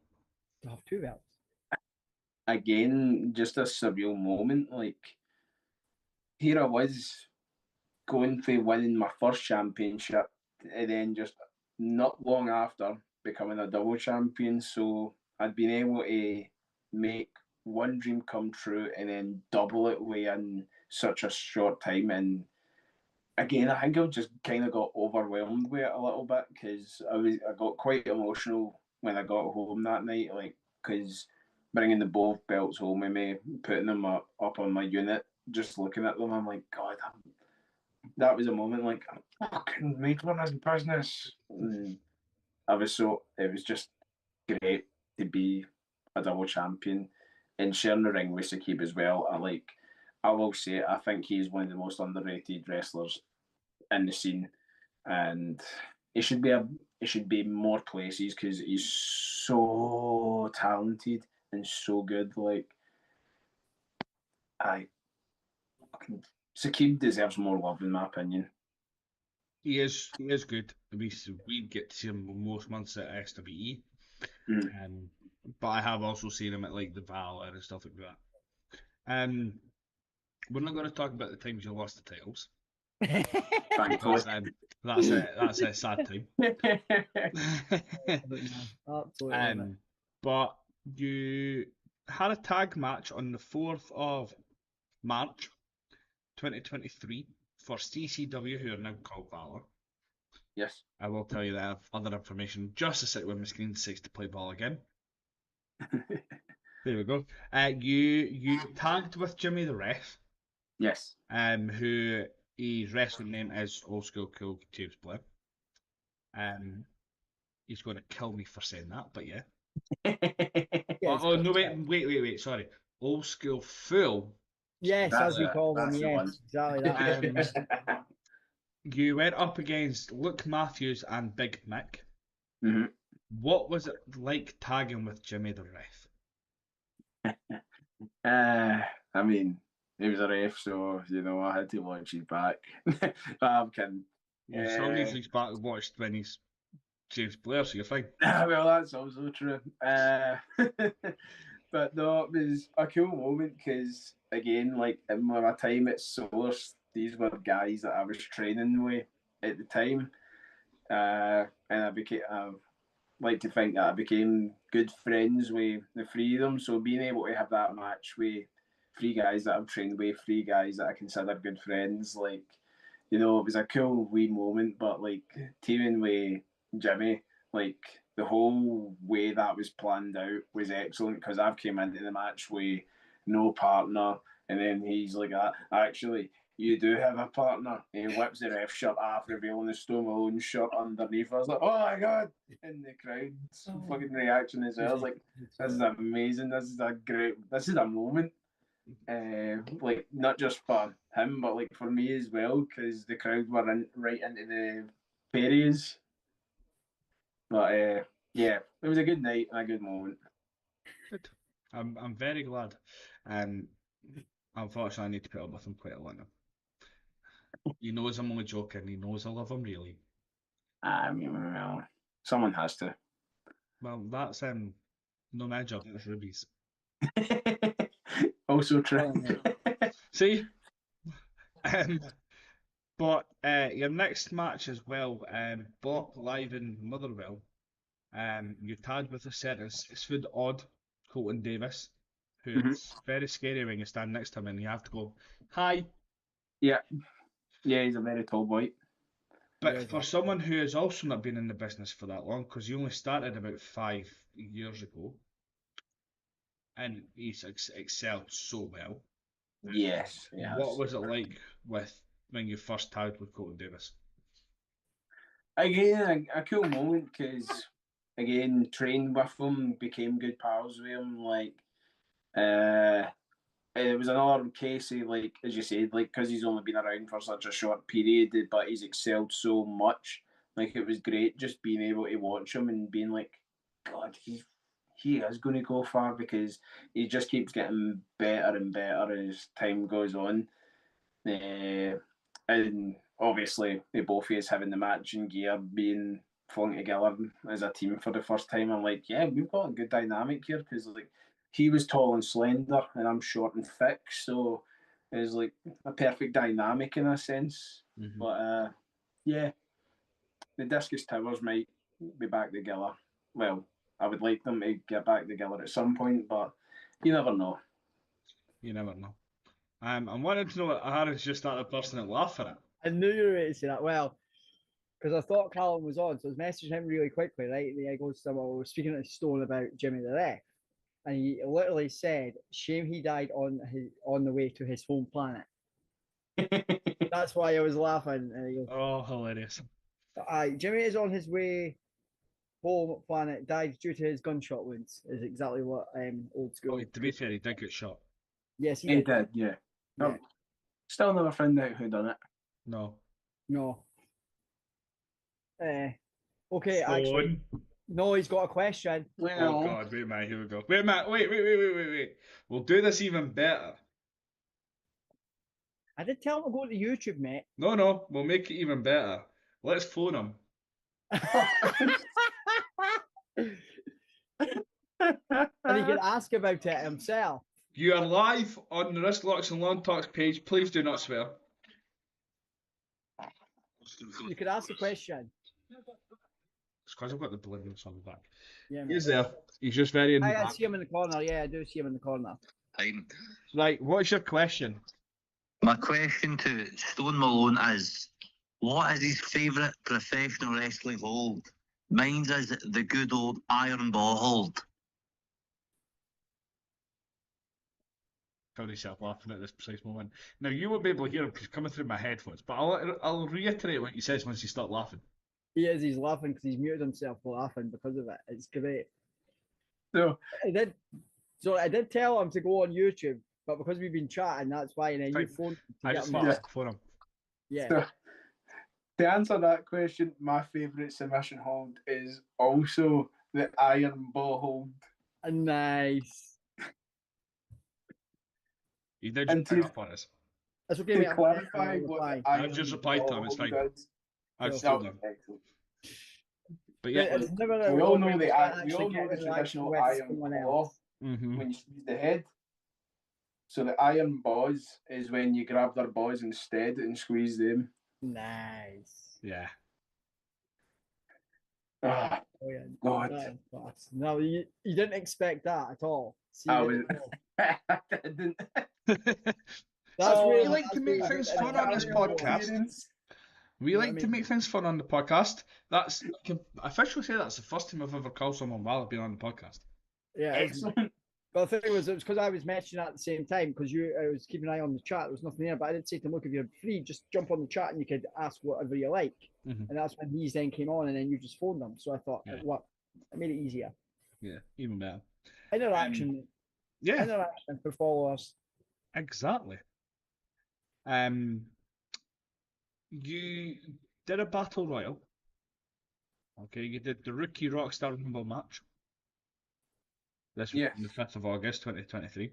To have two belts. Again, just a surreal moment. Like, here I was going for winning my first championship, and then just not long after becoming a double champion. So I'd been able to make one dream come true and then double it within such a short time. And again, I think I just kind of got overwhelmed with it a little bit, because I got quite emotional when I got home that night, like, because bringing the both belts home with me, putting them up on my unit, just looking at them, I'm like, God, that was a moment like, I fucking made one as business. And it was just great to be a double champion and sharing the ring with Sakib as well. I will say it, I think he's one of the most underrated wrestlers in the scene, and he should be more places, because he's so talented and so good. Like, I Sakib deserves more love, in my opinion. He is good. We get to see him most months at SWE. But I have also seen him at like the Valor and stuff like that. We're not going to talk about the times you lost the titles. Thankfully. That's a sad time. Absolutely. But you had a tag match on the 4th of March 2023 for CCW, who are now called Valor. Yes. I will tell you that I have other information just a sec when my screen decides to play ball again. There we go. You tagged with Jimmy the Ref. Yes. Who his wrestling name is Old School Cool James Blair. He's going to kill me for saying that, but yeah. No, wait, sorry. Old School Fool. Yes, as we call them, yes, exactly that. You went up against Luke Matthews and Big Mick. Mm-hmm. What was it like tagging with Jimmy the Ref? I mean, he was a ref, so I had to watch his back. I'm kidding. You still need to back and watch when he's James Blair, so you're fine. Well, that's also true. But no, it was a cool moment, because again, like in my time at Source, these were guys that I was training with at the time, and I became. Like to think that I became good friends with the three of them. So being able to have that match with three guys that I've trained with, three guys that I consider good friends, like, it was a cool wee moment. But like teaming with Jimmy, like the whole way that was planned out was excellent, because I've came into the match with no partner, and then he's like, actually, you do have a partner. And he whips the ref shirt off, revealing the Stone Malone shirt underneath. I was like, oh my God. And the crowd's fucking reaction as well. I was like, this is amazing. This is a moment. Like, not just for him, but like for me as well, because the crowd were right into the fairies. But yeah, it was a good night and a good moment. Good. I'm very glad. Unfortunately, I need to put up with him quite a lot now. He knows I'm only joking. He knows I love him really. I mean, well, someone has to. Well, that's no my job. That's Ruby's. Also true. Well, mate. See, um, but your next match as well, Bop live in Motherwell. You tagged with a sentence. It's food odd, Colton Davis, who Mhm. is very scary when you stand next to him and you have to go, hi. Yeah, yeah, he's a very tall boy. But Yeah, for someone who has also not been in the business for that long, because he only started about 5 years ago, and he's excelled so well. Yes, yes. What was it like with when you first tagged with Colton Davis? Again, a cool moment because again, trained with him, became good pals with him. Like, it was another case of like, as you said, like because he's only been around for such a short period, but he's excelled so much. Like, it was great just being able to watch him and being like, God, he is going to go far because he just keeps getting better and better as time goes on. And obviously, they both is having the matching gear, being flung together as a team for the first time. I'm like, yeah, we've got a good dynamic here because like he was tall and slender, and I'm short and thick, so it's like a perfect dynamic in a sense. Mm-hmm. But yeah, the Discus Towers might be back together. Well, I would like them to get back together at some point, but you never know. You never know. I wanted to know what Harris just started bursting out laughing at. I knew you were ready to say that. Well, because I thought Callum was on, so I was messaging him really quickly, right? And he goes to well, we were speaking to Stone about Jimmy the Ref. And he literally said, shame he died on the way to his home planet. That's why I was laughing. And he goes, Oh, hilarious. Jimmy is on his way home planet, died due to his gunshot wounds, is exactly what old school. Oh, to be fair, he did get shot. Yes, he He did. did, yeah. Yeah. Still never found out who done it. No. No. Okay, Stone. actually, no, he's got a question. Oh God, wait a minute, here we go. Wait a minute, wait. We'll do this even better. I did tell him to go to YouTube, mate. No, we'll make it even better. Let's phone him. And he can ask about it himself. You are live on the Wrist Locks and Lawn Talks page. Please do not swear. You could ask the question. It's because I've got the balloons on the back. Yeah, He's there. He's just very in the I back. see him in the corner. Yeah, I do see him in the corner. Right, what's your question? My question to Stone Malone is, what is his favourite professional wrestling hold? Mine's is the good old iron ball hold. Found myself laughing at this precise moment. Now, you won't be able to hear him because he's coming through my headphones, but I'll reiterate what he says once you start laughing. He is. He's laughing because he's muted himself for laughing because of it. It's great. So I did tell him to go on YouTube, but because we've been chatting, that's why. And then you phoned to I get just him. thought on. I'd phone him. Yeah. So, to answer that question, my favourite submission hold is also the iron ball hold. Nice. He did And just pick to- up on us. That's okay, To mate. clarify what reply. the I've iron just replied to him, ball it's fine. hold is, I've No. still no, done. excellent. But Yeah, yeah, it's never We all know one the where we actually all know get the interaction traditional with iron someone claw else. mm-hmm. when you squeeze the head. So the iron balls is when you grab their balls instead and squeeze them. Nice. Yeah. Ah, Oh, yeah. God. That is class. No, you didn't expect that at all. See, I you was. didn't know. I didn't. That's Oh, where we like to make things fun on this podcast. We You know what like I to mean? make things fun on the podcast. I can officially say that's the first time I've ever called someone while I've been on the podcast. Yeah. Excellent. But the thing was, it was because I was mentioning at the same time because I was keeping an eye on the chat. There was nothing there, but I did say to him, look, if you're free, just jump on the chat and you could ask whatever you like. Mm-hmm. And that's when he's then came on, and then you just phoned them. So I thought, Yeah. what? I made it easier. Yeah, even better. Interaction. Yeah, Interaction for followers. exactly. You did a battle royal. Okay, you did the rookie Rockstar Rumble match. This was Yes. on the 5th of August, 2023.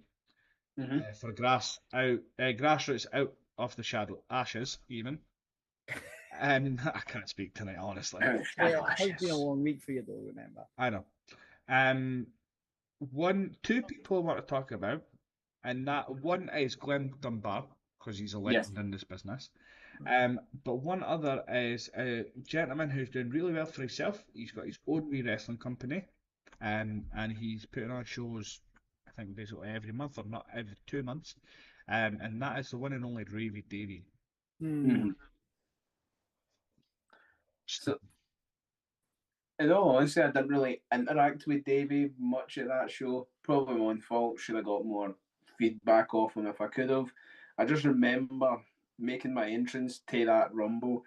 Mm-hmm. For grassroots out of the shadow ashes, even. I can't speak tonight, honestly. Yeah, it has been a Delicious. long week for you, though. Remember. I know. Two people I want to talk about, and that one is Glenn Dunbar because he's a Yes. legend in this business. But one other is a gentleman who's doing really well for himself. He's got his own wee wrestling company, and he's putting on shows. I think basically every month or not every 2 months, and that is the one and only Ravy Davy. Mhm. So, in all honesty, I didn't really interact with Davey much at that show. Probably my own fault. Should have got more feedback off him if I could have. I just remember making my entrance to that Rumble,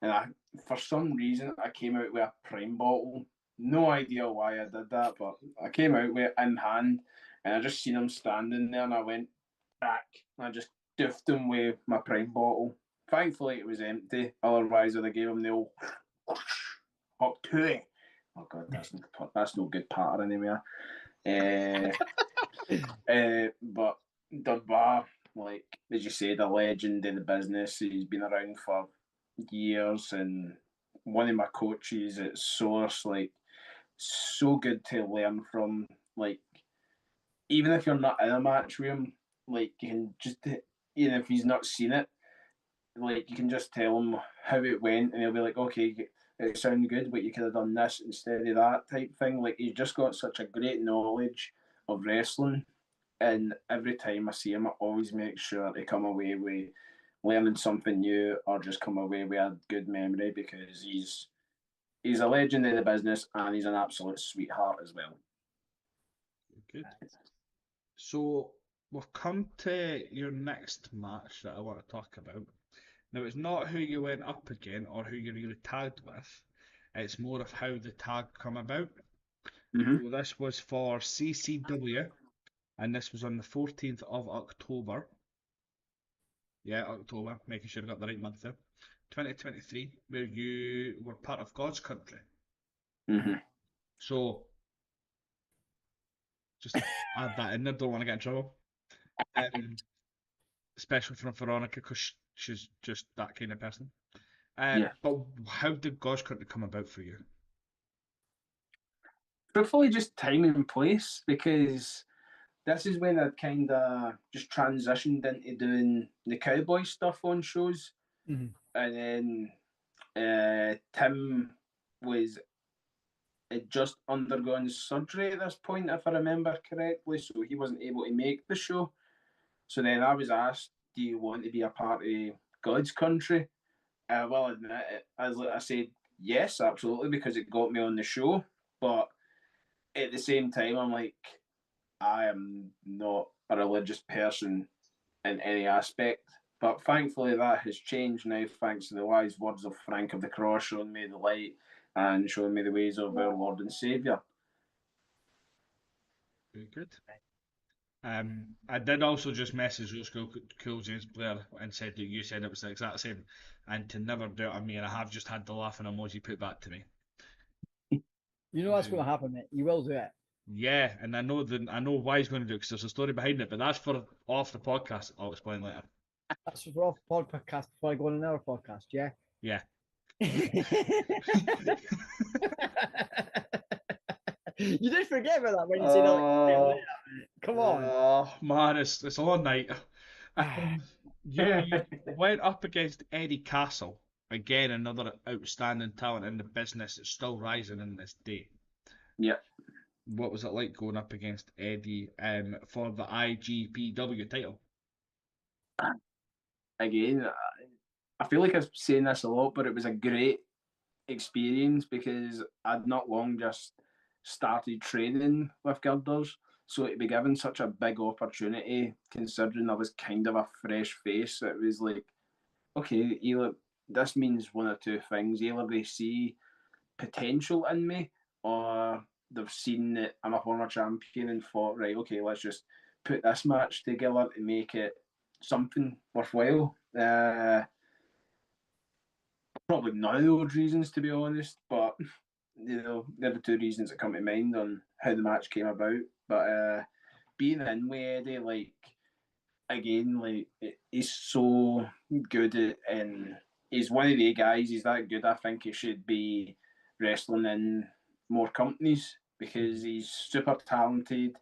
and for some reason, I came out with a prime bottle. No idea why I did that, but I came out with it in hand, and I just seen him standing there, and I went back. I just doofed him with my prime bottle. Thankfully, it was empty. Otherwise, I'd have gave him the old up to it. Oh god, that's no good pattern anywhere. But Dunbar, like as you said, a legend in the business. He's been around for years, and one of my coaches at Source, like so good to learn from. Like even if you're not in a match with him, like you can just even if he's not seen it, like you can just tell him how it went, and he'll be like, okay, it sounded good, but you could have done this instead of that type thing. Like he's just got such a great knowledge of wrestling, and every time I see him, I always make sure to come away with learning something new or just come away with a good memory because he's a legend in the business and he's an absolute sweetheart as well. Good. So we've come to your next match that I want to talk about. Now, it's not who you went up again or who you really tagged with. It's more of how the tag come about. Mm-hmm. So this was for CCW, and this was on the 14th of October. Yeah, October, making sure I got the right month there. 2023, where you were part of God's Country. Mm-hmm. So, just add that in there, don't want to get in trouble. Especially from Veronica, because she's just that kind of person. Yeah. But how did God's Country come about for you? Truthfully, just time and place because this is when I kind of just transitioned into doing the cowboy stuff on shows, Mhm. and then Tim was had just undergone surgery at this point, if I remember correctly, so he wasn't able to make the show. So then I was asked, "Do you want to be a part of God's Country?" I will admit it. As I said, yes, absolutely, because it got me on the show. But at the same time, I'm like, I am not a religious person in any aspect. But thankfully, that has changed now, thanks to the wise words of Frank of the Cross, showing me the light and showing me the ways of our Lord and Saviour. Very good. I did also just message Cool James Blair and said that you said it was the exact same, and to never doubt on me, and I have just had the laughing emoji put back to me. You know what's going to happen, mate. You will do it. Yeah, and I know why he's going to do it because there's a story behind it, but that's for off the podcast. I'll explain later. That's for off podcast before I go on another podcast. Yeah. Yeah. You did forget about that when you said that. Come on. Oh man, it's all night. You went up against Eddie Castle. Again, another outstanding talent in the business that's still rising in this day. Yeah. What was it like going up against Eddie for the IGPW title? Again, I feel like I'm saying this a lot, but it was a great experience because I'd not long just started training with girders. So to be given such a big opportunity, considering I was kind of a fresh face, it was like, okay, either this means one or two things. Either they see potential in me, or they've seen that I'm a former champion and thought, right, okay, let's just put this match together to make it something worthwhile. Probably none of those reasons, to be honest, but they're the two reasons that come to mind on how the match came about. But being in with Eddie, like again, like he's so good at, and he's one of the guys. He's that good. I think he should be wrestling in more companies because he's super talented.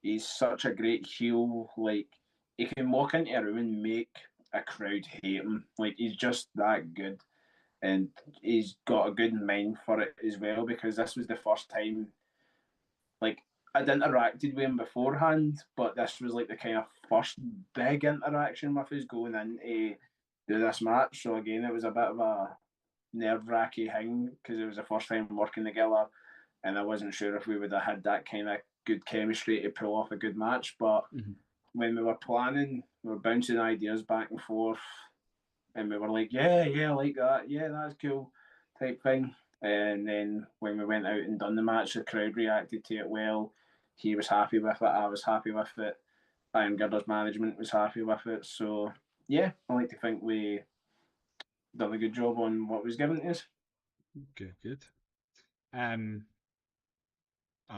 He's such a great heel. Like, he can walk into a room and make a crowd hate him. Like, he's just that good. And he's got a good mind for it as well, because this was the first time, like, I'd interacted with him beforehand, but this was like the kind of first big interaction with us going into do this match. So again, it was a bit of a nerve-wracking thing because it was the first time working together, and I wasn't sure if we would have had that kind of good chemistry to pull off a good match. But when we were planning, we were bouncing ideas back and forth, and we were like, yeah, I like that, yeah, that's cool, type thing. And then when we went out and done the match, the crowd reacted to it well. He was happy with it. I was happy with it. Iron Girders management was happy with it. So yeah, I like to think we done a good job on what was given to us. Good. And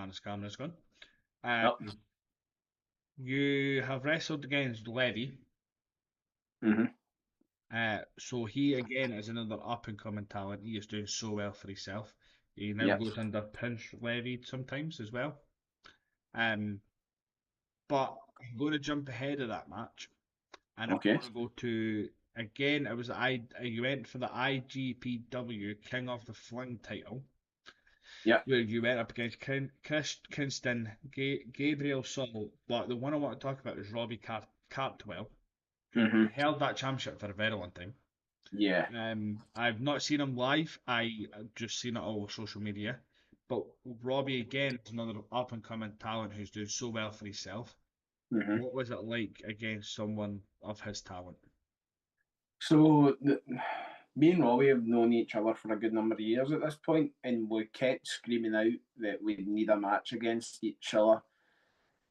his camera's gone. Yep. You have wrestled against Levy. So he again is another up and coming talent. He is doing so well for himself. He now goes under Prince Levy sometimes as well. But I'm going to jump ahead of that match, and I'm going to go to again. It was you went for the IGPW King of the Fling title. Yeah. Where you went up against Chris Kingston, Gabriel Saul, but the one I want to talk about is Robbie Cartwell, who held that championship for a very long time. Yeah. I've not seen him live. I've just seen it all over social media. But Robbie again is another up and coming talent who's doing so well for himself. What was it like against someone of his talent? So me and Robbie have known each other for a good number of years at this point, and we kept screaming out that we need a match against each other,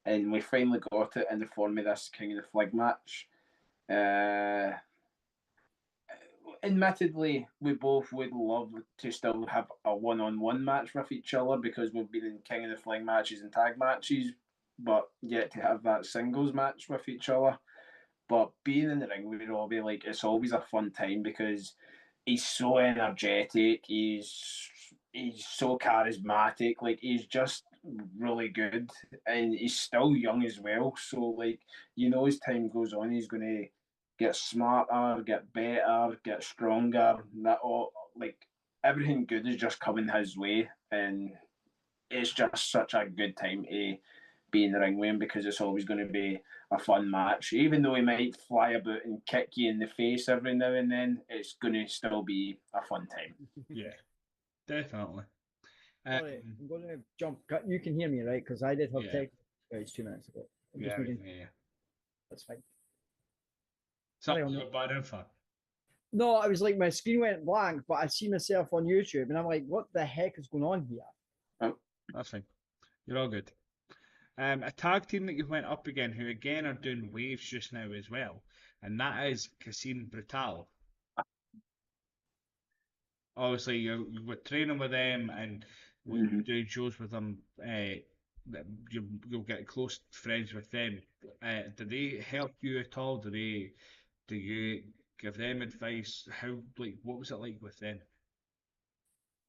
and we finally got it in the form of this King of the Flag match. Admittedly, we both would love to still have a one-on-one match with each other because we've been in King of the Flag matches and tag matches, but yet to have that singles match with each other. But being in the ring with Robbie, like, it's always a fun time because he's so energetic, he's so charismatic, like, he's just really good, and he's still young as well. So, like, as time goes on, he's gonna get smarter, get better, get stronger. That all, like, everything good is just coming his way, and it's just such a good time to be in the ring with him because it's always going to be a fun match. Even though he might fly about and kick you in the face every now and then, it's going to still be a fun time. Yeah, definitely. Sorry, I'm going to jump. You can hear me, right? Because I did have tech 2 minutes ago. Yeah, that's fine. Something about bad info. No, I was like, my screen went blank, but I see myself on YouTube, and I'm like, what the heck is going on here? Oh, that's fine. You're all good. A tag team that you went up again, who again are doing waves just now as well, and that is Casino Brutal. Obviously, you were training with them and doing shows with them. You'll get close friends with them. Do they help you at all? Do you give them advice? What was it like with them?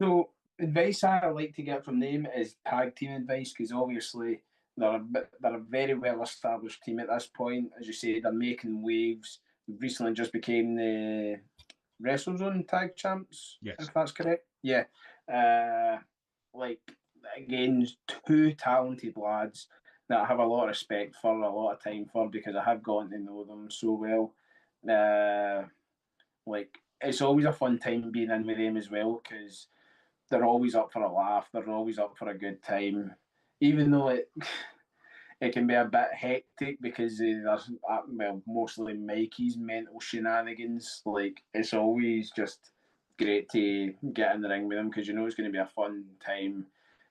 So, advice I like to get from them is tag team advice, because obviously they're a very well established team at this point. As you say, they're making waves. They've recently just became the WrestleZone tag champs, if that's correct. Yeah. Like, again, two talented lads that I have a lot of respect for, a lot of time for, because I have gotten to know them so well. Like, it's always a fun time being in with them as well, because they're always up for a laugh. They're always up for a good time, even though it can be a bit hectic because there's mostly Mikey's mental shenanigans. Like, it's always just great to get in the ring with them because it's going to be a fun time,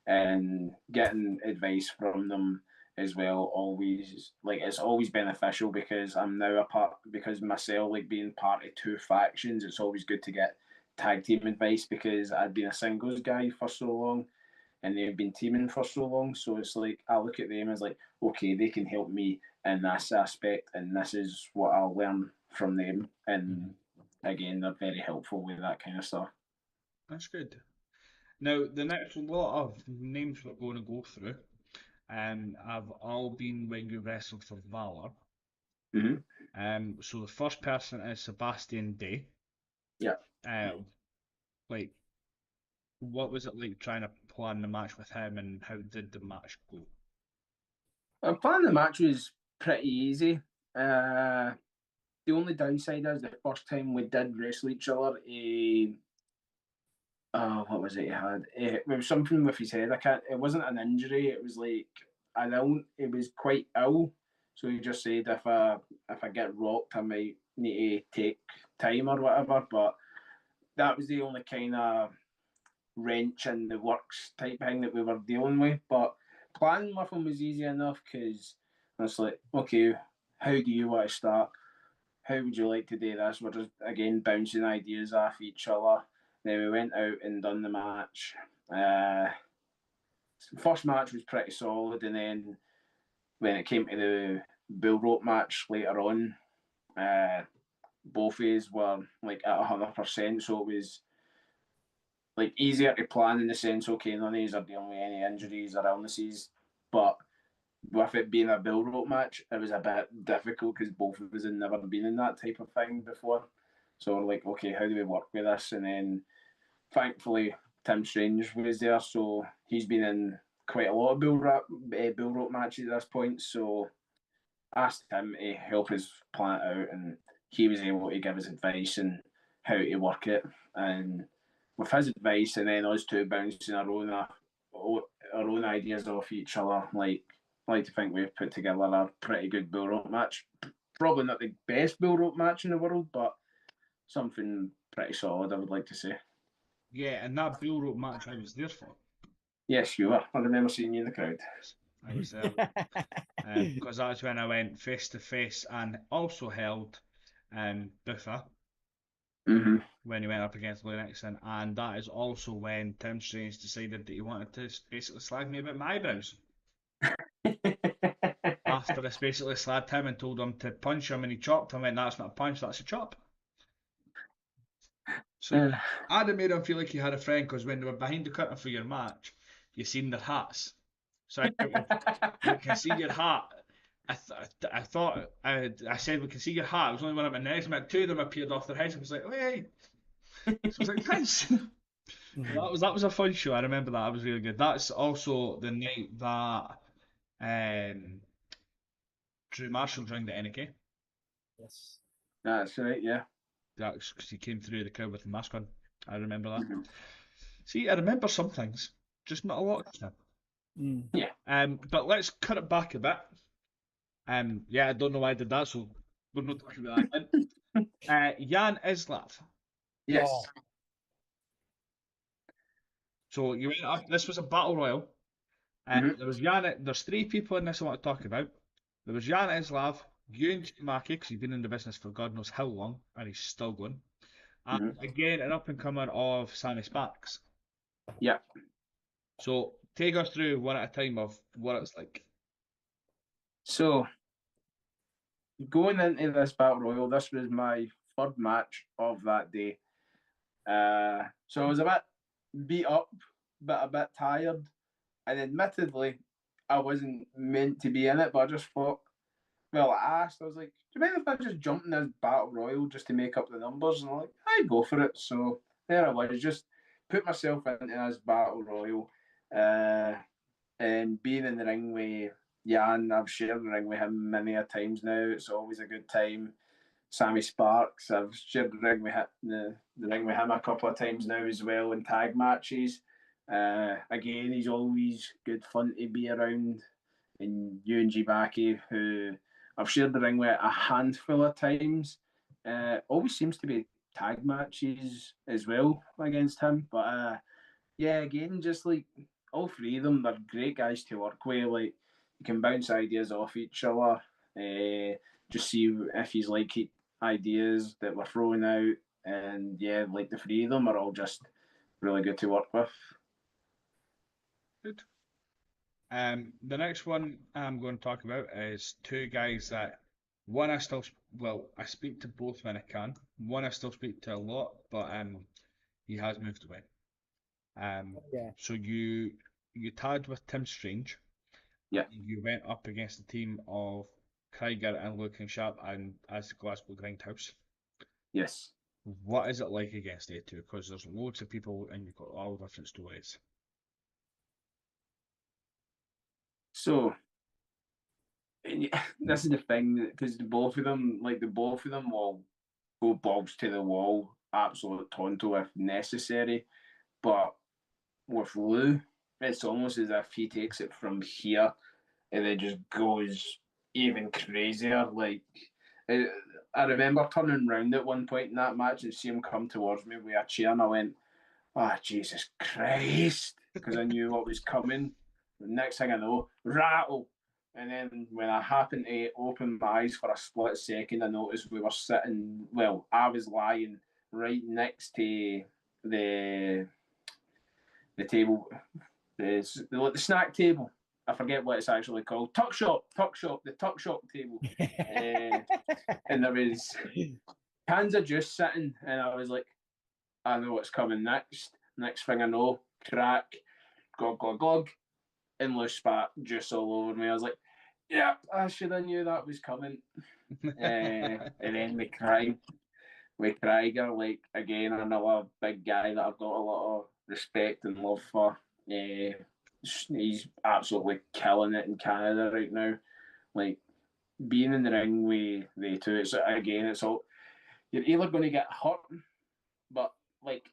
and getting advice from them as well. Always, like, it's always beneficial because I'm now because myself, like, being part of two factions, it's always good to get tag team advice because I'd been a singles guy for so long and they've been teaming for so long. So it's like, I look at them as like, okay, they can help me in this aspect, and this is what I'll learn from them. And again, they're very helpful with that kind of stuff. That's good. Now, the next lot of names we're going to go through have all been when you wrestled for Valor. Mm-hmm. So the first person is Sebastian Day. Yeah. Like, what was it like trying to plan the match with him, and how did the match go? Planning the match was pretty easy. The only downside is the first time we did wrestle each other, what was it he had? It was something with his head. It wasn't an injury. It was like it was quite ill. So he just said if I get rocked, I might need to take time or whatever. But that was the only kind of wrench in the works type thing that we were dealing with. But planning with him was easy enough because I was like, okay, how do you want to start? How would you like to do this? We're just again bouncing ideas off each other. Then we went out and done the match. First match was pretty solid, and then when it came to the bull rope match later on, both of us were like at 100%. So it was like easier to plan in the sense, okay, none of these are dealing with any injuries or illnesses, but with it being a bull rope match, it was a bit difficult because both of us had never been in that type of thing before. So we're like, okay, how do we work with this? And then thankfully Tim Strange was there, so he's been in quite a lot of bull rope matches at this point. So asked him to help us plan it out, and he was able to give us advice on how to work it. And with his advice, and then us two bouncing our own ideas off each other, I like to think we've put together a pretty good bull rope match. Probably not the best bull rope match in the world, but something pretty solid, I would like to say. Yeah, and that bull rope match I was there for. Yes, you were. I remember seeing you in the crowd. I was there because that's when I went face to face and also held Buffa Mm-hmm. when he went up against Louis Nixon, and that is also when Tim Strange decided that he wanted to basically slag me about my eyebrows. After I basically slapped him and told him to punch him, and he chopped him, and that's not a punch, that's a chop. So I'd have made him feel like he had a friend, because when they were behind the curtain for your match, you seen their hats. So we can see your hat. I thought I said we can see your hat. It was only one of my necks, but two of them appeared off their heads. I was like, hey. So I was like, thanks. That was a fun show. I remember that. It was really good. That's also the night that Drew Marshall joined the NK. Yes. That's right, yeah. That's because he came through the crowd with the mask on. I remember that. Mm-hmm. See, I remember some things, just not a lot. Yeah. But let's cut it back a bit. Yeah, I don't know why I did that, so we're not talking about that then. Jan Islav. Yes. Oh. So you went up. This was a battle royal. Mhm. There was Jan. There's three people in this I want to talk about. There was Jan Islav, Ewan Maki, because he's been in the business for God knows how long, and he's still going. And again, an up and comer of Sammy Sparks. Yeah. So take us through one at a time of what it's like. So going into this battle royal, this was my third match of that day. So I was a bit beat up, but a bit tired. And admittedly, I wasn't meant to be in it, but I just thought, well, I asked, I was like, do you mind if I just jump in this battle royal just to make up the numbers? And I'm like, I'd go for it. So there I was, just put myself into this battle royal. And being in the ring with Jan, I've shared the ring with him many a times now. It's always a good time. Sammy Sparks, I've shared the ring with him, the ring with him a couple of times now as well in tag matches. Again, he's always good fun to be around. And Ewan Baki, who I've shared the ring with a handful of times, always seems to be tag matches as well against him. But yeah, again, just like all three of them, they're great guys to work with. Like you can bounce ideas off each other. Just see if he's like ideas that we're throwing out, and yeah, like the three of them are all just really good to work with. Good. The next one I'm going to talk about is two guys that One I still I speak to both when I can. One I still speak to a lot, but he has moved away. Yeah. So you tied with Tim Strange. Yeah. You went up against the team of Krieger and Looking Sharp and as the Glasgow Grindhouse. Yes. What is it like against A2? Because there's loads of people and you've got all different stories. So this is the thing, because the both of them will go balls to the wall, absolute tonto if necessary. But with Lou, it's almost as if he takes it from here and then just goes even crazier. Like, I remember turning round at one point in that match and see him come towards me with a chair, and I went, "Oh, Jesus Christ," because I knew what was coming. The next thing I know, rattle. And then when I happened to open my eyes for a split second, I noticed we were sitting, well, I was lying right next to the the table, the snack table. I forget what it's actually called. Tuck shop, the tuck shop table. And there was cans of juice sitting, and I was like, I know what's coming next. Next thing I know, crack, glug, glug, glug, endless spat, juice all over me. I was like, yep, I should have knew that was coming. And then with Krieger, like, again, another big guy that I've got a lot of respect and love for. He's absolutely killing it in Canada right now. Like, being in the ring with the two, it's all, you're either going to get hurt, but like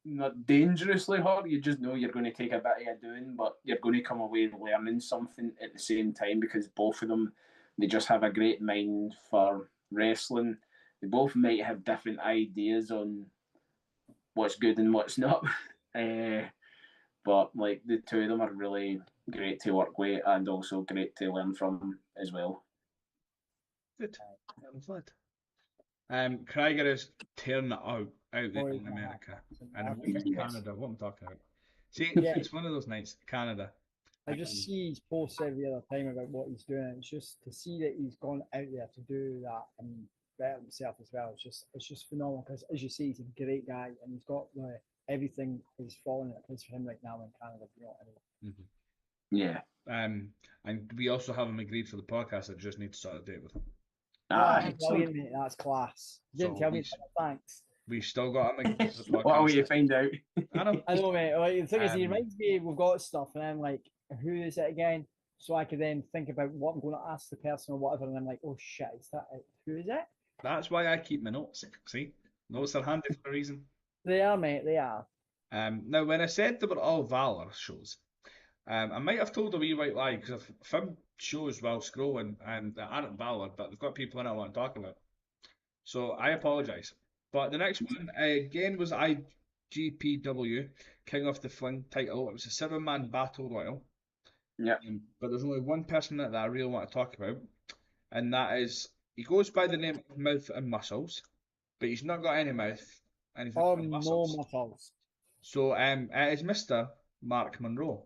not dangerously hurt. You just know you're going to take a bit of a doing, but you're going to come away learning something at the same time, because both of them, they just have a great mind for wrestling. They both might have different ideas on what's good and what's not. But like, the two of them are really great to work with and also great to learn from as well. Good. I'm glad. Krieger is tearing it out there in America. And I'm looking at Canada, what I'm talking about. See, Yeah. it's one of those nights, Canada. I just see his posts every other time about what he's doing. It's just to see that he's gone out there to do that and better himself as well. It's just phenomenal, because, as you see, he's a great guy and he's got everything is falling into place for him right now in Canada. You know what I mean? Yeah. And we also have him agreed for the podcast. I just need to start a date with him. Brilliant, mate. That's class. You didn't tell me that. Thanks. We've still got him agreed for the podcast. What are we to find out? I know, mate. Like, the thing is, he reminds me we've got stuff, and I'm like, who is it again? So I could then think about what I'm going to ask the person or whatever, and I'm like, oh shit, is that it? Who is it? That's why I keep my notes. See, notes are handy for a reason. They are, mate. They are. Now, when I said they were all Valor shows, I might have told a wee white lie, because I've found shows while scrolling and that aren't Valor, but they've got people in it I want to talk about. So I apologise. But the next one again was IGPW King of the Fling title. It was a 7-man battle royal. Yeah. But there's only one person in it that I really want to talk about, and that is, he goes by the name of Mouth and Muscles, but he's not got any mouth and he's not got muscles. No muscles. So it is Mr. Mark Monroe,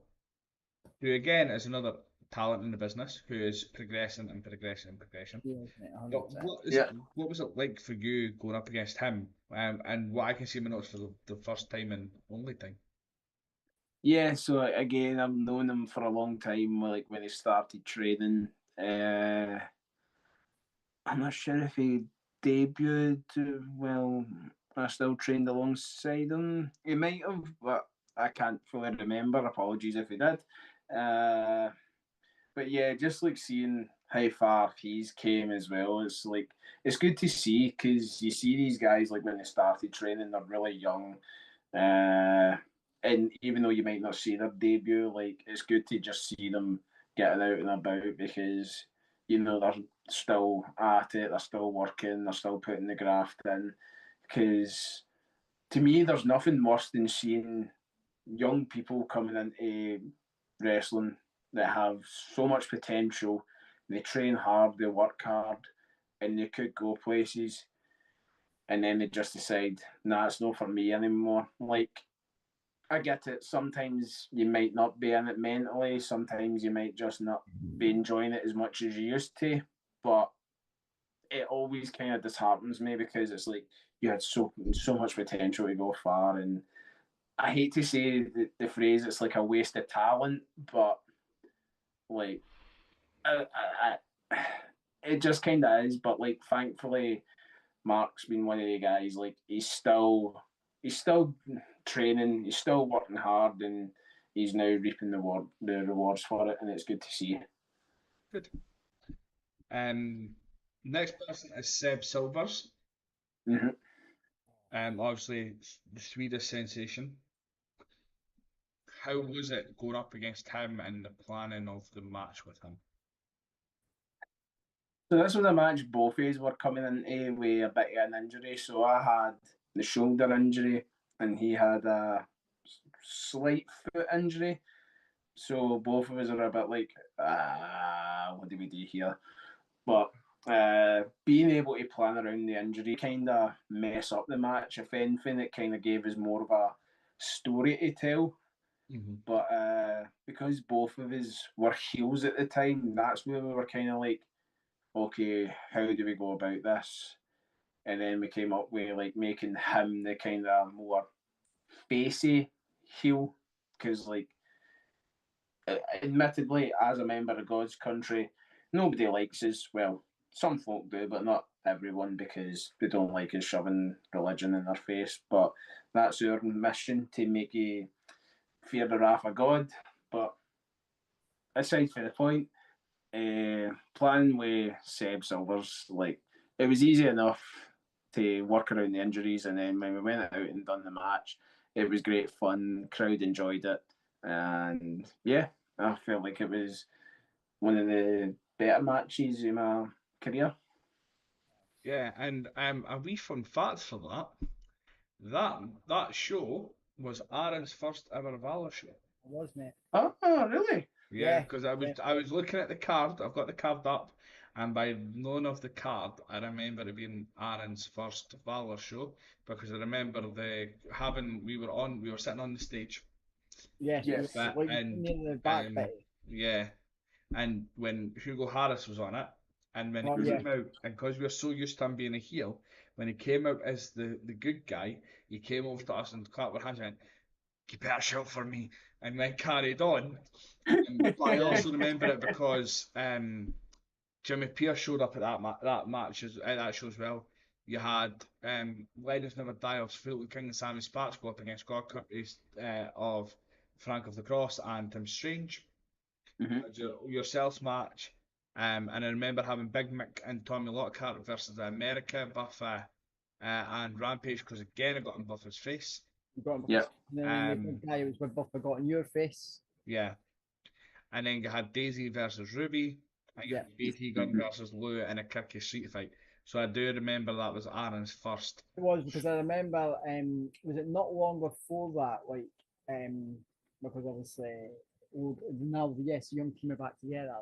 who again is another talent in the business who is progressing and progressing and progressing. Yeah, what was it like for you going up against him? And what I can see in my notes for the first time and only time. Yeah, so again, I've known him for a long time. Like, when he started training, I'm not sure if he debuted. Well, I still trained alongside him. He might have, but I can't fully remember. Apologies if he did. But yeah, just like seeing how far he's came as well. It's like, it's good to see, because you see these guys, like, when they started training, they're really young. And even though you might not see their debut, like, it's good to just see them getting out and about, because, you know, they're still at it, they're still working, they're still putting the graft in. Because to me, there's nothing worse than seeing young people coming into wrestling that have so much potential. They train hard, they work hard, and they could go places, and then they just decide, nah, it's not for me anymore. Like, I get it. Sometimes you might not be in it mentally. Sometimes you might just not be enjoying it as much as you used to. But it always kind of disheartens me because it's like you had so much potential to go far, and I hate to say the phrase it's like a waste of talent, but like I it just kind of is. But like thankfully, Mark's been one of the guys. Like he's still training, he's still working hard, and he's now reaping the rewards for it, and it's good to see. Good. Next person is Seb Silvers. Mm-hmm. Obviously the Swedish sensation. How was it going up against him and the planning of the match with him? So this was a match both ways were coming into with a bit of an injury. So I had the shoulder injury and he had a slight foot injury. So both of us are a bit like, what do we do here? But being able to plan around the injury kind of mess up the match. If anything, it kind of gave us more of a story to tell. Mm-hmm. But because both of us were heels at the time, that's where we were kind of like, okay, how do we go about this? And then we came up with like making him the kind of more facey heel, because like, admittedly, as a member of God's country, nobody likes us. Well, some folk do, but not everyone, because they don't like us shoving religion in their face. But that's our mission, to make you fear the wrath of God. But aside from the point, playing with Seb Silvers, like it was easy enough to work around the injuries, and then when we went out and done the match, it was great fun. Crowd enjoyed it, and yeah, I felt like it was one of the better matches in my career. Yeah, and a wee fun fact for that. That show was Aaron's first ever Valor show. It was, mate. Oh, really? Yeah, Yeah, because I yeah. was looking at the card. I've got the card up, and by knowing of the card, I remember it being Aaron's first Valor show, because I remember we were sitting on the stage, Yes, Yes. but like and near the back um bit. yeah, and when Hugo Harris was on it, and when Oh, he yeah. came out, and because we were so used to him being a heel, when he came out as the good guy, he came over to us and clapped our hands and went, "Keep that shout for me," and then carried on. But I also remember it because Jimmy Pierce showed up at that match at that show as well. You had Legends Never Die of Fulton King and Sammy Sparks go up against God Countries of Frank of the Cross and Tim Strange. Mhm. Yourselves match. And I remember having Big Mick and Tommy Lockhart versus America, Buffa, and Rampage, because again I got in Buffa's face. Yeah. And then the big guy was with Buff got in your face. Yeah. And then you had Daisy versus Ruby, and you had BT Gun versus Lou in a Kirky street fight. So I do remember that was Aaron's first. It was, because I remember, was it not long before that, like, because obviously, now, yes, the young team are back together,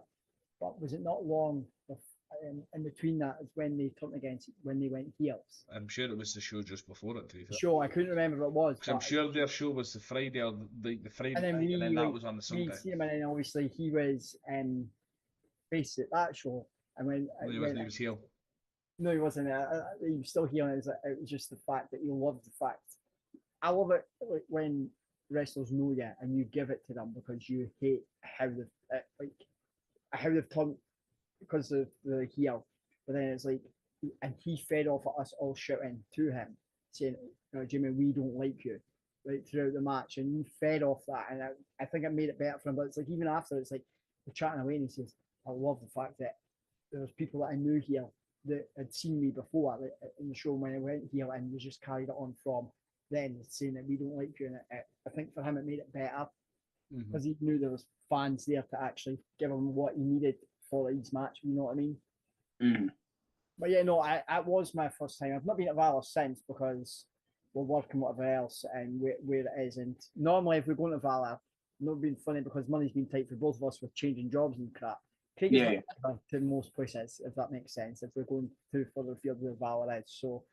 but was it not long in between that is when they turned against, when they went heels? I'm sure it was the show just before it, to be fair. Sure, I couldn't remember what it was. 'Cause I'm sure their show was the Friday or the Friday And then night, and then that like, was on the we Sunday. see him, and then obviously he was faced at that show, and when He was heel. no, he wasn't. He was still here. It was just the fact that he loved the fact. I love it when wrestlers know you and you give it to them, because you hate how they've turned because of the heel. But then it's like, and he fed off at us all shouting to him, saying, Jimmy, we don't like you, right, throughout the match. And he fed off that. And I think it made it better for him. But it's like, even after, it's like, we're chatting away and he says, I love the fact that there's people that I knew here that had seen me before, like, in the show when I went here, and was just carried it on from then, saying that we don't like you. And I think for him, it made it better, because he knew there was fans there to actually give him what he needed for his match. You know what I mean? Mm-hmm. But yeah, no, it was my first time. I've not been at Valor since, because we're working whatever else and where it is. And normally, if we're going to Valor, not being funny, because money's been tight for both of us with changing jobs and crap. Craig is to most places, if that makes sense, if we're going to further field where Valor is. So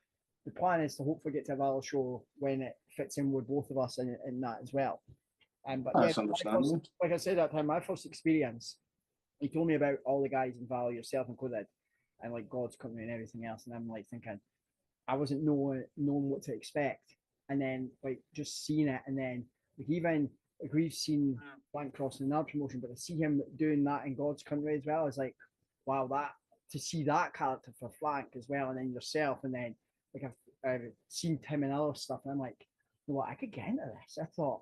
the plan is to hopefully get to a Valor show when it fits in with both of us in that as well. But That's yeah, understandable. like I said that time, my first experience, he told me about all the guys in Valor, yourself included. and like God's Country and everything else, and I'm like thinking I wasn't knowing what to expect, and then like just seeing it, and then like even like we've seen Frank Cross in our promotion, but to see him doing that in God's Country as well is like, wow, that to see that character for Frank as well, and then yourself, and then like I've seen Tim and other stuff, and I'm like, you know what, I could get into this. I thought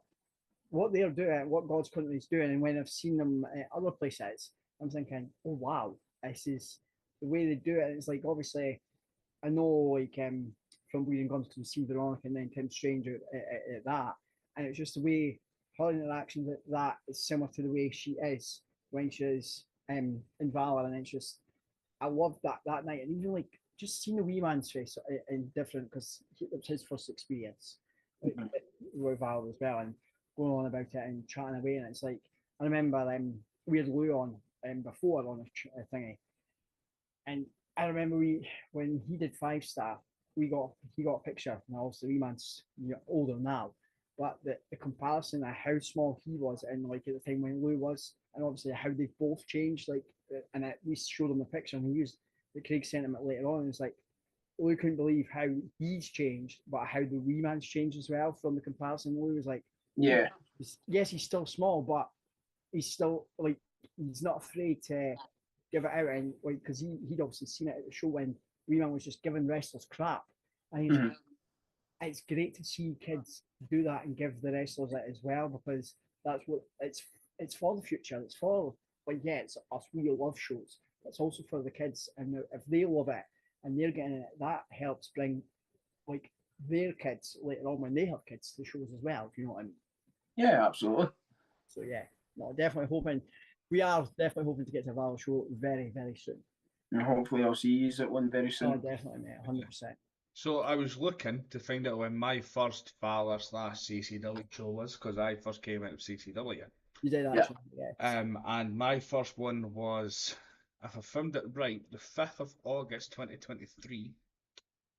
what they're doing, what God's Country is doing, and when I've seen them at other places, I'm thinking, oh wow, this is the way they do it. It's like obviously I know like from Bleeding Gums to see Veronica and then Tim Strange at that, and it's just the way her interactions at that is similar to the way she is when she's in Valor, and it's just I loved that night, and even like just seeing the wee man's face in different because it was his first experience like, with Valor as well, and going on about it and chatting away, and it's like I remember we had Lou on before on a thingy, and I remember when he did 5-star, he got a picture. Now obviously wee man's older now, but the comparison of how small he was and like at the time when Lou was, and obviously how they both changed, like and we showed him the picture and he used the Craig sentiment later on, and it's like Lou couldn't believe how he's changed, but how the wee man's changed as well from the comparison. Lou was like, Yeah. yes, he's still small, but he's still like he's not afraid to give it out, and like because he'd obviously seen it at the show when wee man was just giving wrestlers crap, and he's like, it's great to see kids do that and give the wrestlers it as well, because that's what it's for the future. It's for like yeah, it's us we love shows. It's also for the kids, and if they love it and they're getting it, that helps bring like their kids later on when they have kids to shows as well. If you know what I mean. Yeah, absolutely. So yeah, no, definitely hoping we are definitely hoping to get to a Valor show very very soon. And hopefully I'll see you at one very soon. Oh, definitely, mate, 100%. So I was looking to find out when my first Valor / CCW show was, because I first came out of CCW. You did actually, yeah. And my first one was, if I found it right, the 5th of August 2023.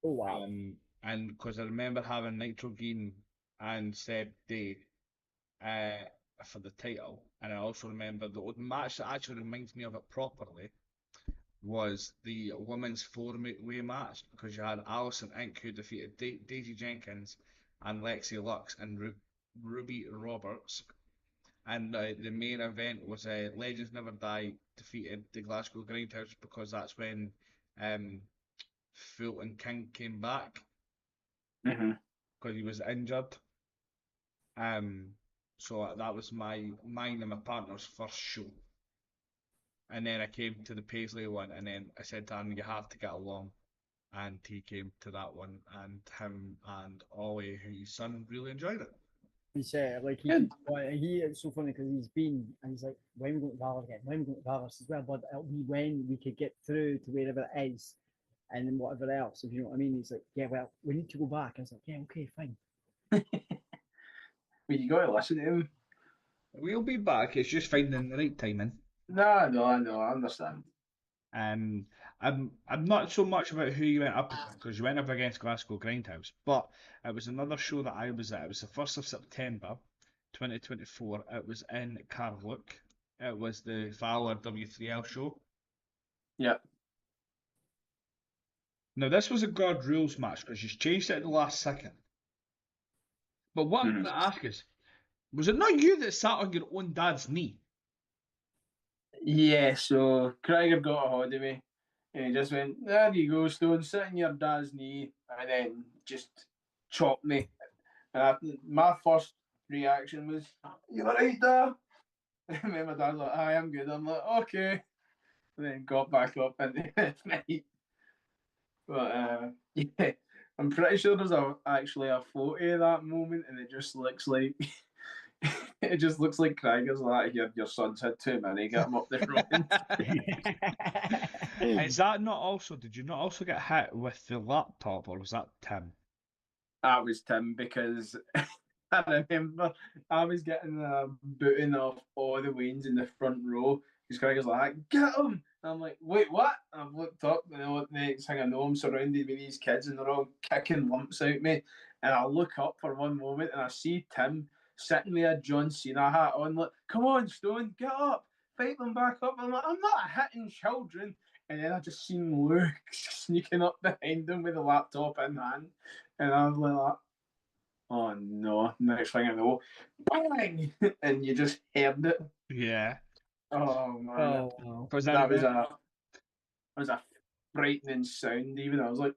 Oh wow. And because I remember having Nitro Green and Seb Day for the title, and I also remember the match that actually reminds me of it properly was the women's 4-way match, because you had Allison Inc. who defeated Daisy Jenkins and Lexi Lux and Ruby Roberts, and the main event was Legends Never Die defeated the Glasgow Grindhouse, because that's when Fulton King came back because he was injured. So that was mine and my partner's first show. And then I came to the Paisley one, and then I said to him, you have to get along. And he came to that one, and him and Ollie, his son, really enjoyed it. He said, like, it's so funny because he's been, and he's like, when we go to Valor again, when we go to Valor as well, but it'll be when we could get through to wherever it is, and then whatever else, if you know what I mean. He's like, yeah, well, we need to go back. I was like, yeah, okay, fine. Well, you got to listen to him. We'll be back. It's just finding the right timing. No, I understand. I'm not so much about who you went up against, because you went up against Glasgow Grindhouse, but it was another show that I was at. It was the 1st of September 2024. It was in Carluke. It was the Valor W3L show. Yeah. Now this was a God Rules match because you changed it at the last second. But what I'm going to ask is, was it not you that sat on your own dad's knee? Yeah, so Craiger got a hold of me and he just went, there you go, Stone, sit on your dad's knee, and then just chopped me. And my first reaction was, you alright, Dad? And then my dad's like, I am good. I'm like, okay. And then got back up in the night. But yeah, I'm pretty sure there's actually a photo of that moment, and it just looks like it just looks like Craiger's like, your son's had too many, get him up the road. Is that not also, did you not also get hit with the laptop, or was that Tim? That was Tim, because I remember I was getting a booting off all the Waynes in the front row, because Craiger's like, get him! And I'm like, wait, what? And I've looked up, and the next thing I know, I'm surrounded by these kids, and they're all kicking lumps out me. And I look up for one moment, and I see Tim sitting with a John Cena hat on, like, come on, Stone, get up, fight them back up. I'm like, I'm not hitting children. and then I just seen Luke sneaking up behind him with the laptop in hand, and I was like, oh no! Next thing I know, bang, and you just heard it. Yeah. Oh man, Oh, wow. Because I that remember, was a frightening sound. Even I was like,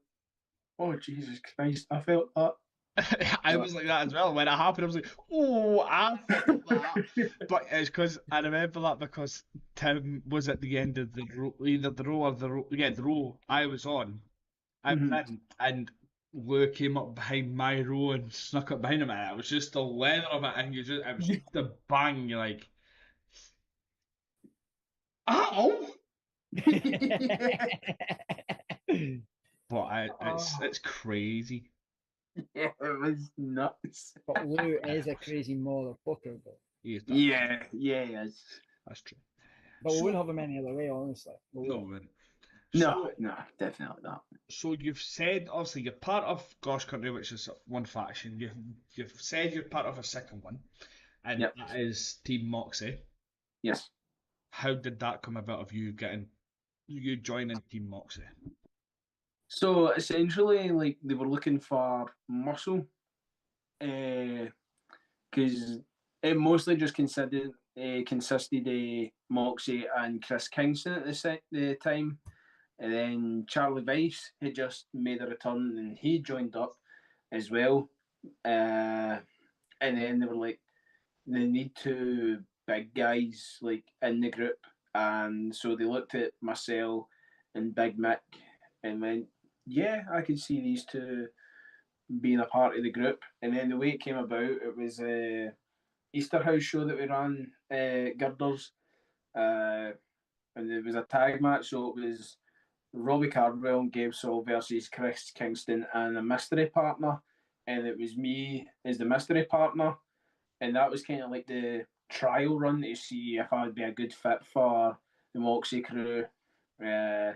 oh Jesus Christ! I felt that. I was like that as well. When it happened, I was like, oh, I felt that. But it's because I remember that because Tim was at the end of the row, either the row or the row, yeah, the row I was on. I was Mhm. in, and Lou came up behind my row and snuck up behind him, and it was just the leather of it, and it was just the bang, you're like, ow! But Oh, it's crazy. yeah, it was nuts. But Lou is a crazy motherfucker, though. He is that. Yeah, yeah, yes. That's true. But we So, wouldn't have him any other way, honestly. We no, wouldn't. man. No, So, no, definitely not. so you've said obviously you're part of Gosh Country, which is one faction. You've said you're part of a second one, and Yep. that is Team Moxie. Yes. How did that come about of you joining Team Moxie? So essentially, like they were looking for muscle, because it mostly just consisted of Moxie and Chris Kingston at the time, and then Charlie Weiss had just made a return and he joined up as well, and then they were like, they need two big guys like in the group, and so they looked at myself and Big Mick and went, yeah, I could see these two being a part of the group. And then the way it came about, it was a Easter house show that we ran, Girders, and it was a tag match, so it was Robbie Cardwell and Gabe Saul versus Chris Kingston and a mystery partner, and it was me as the mystery partner, and that was kind of like the trial run to see if I would be a good fit for the Moxie crew. Uh,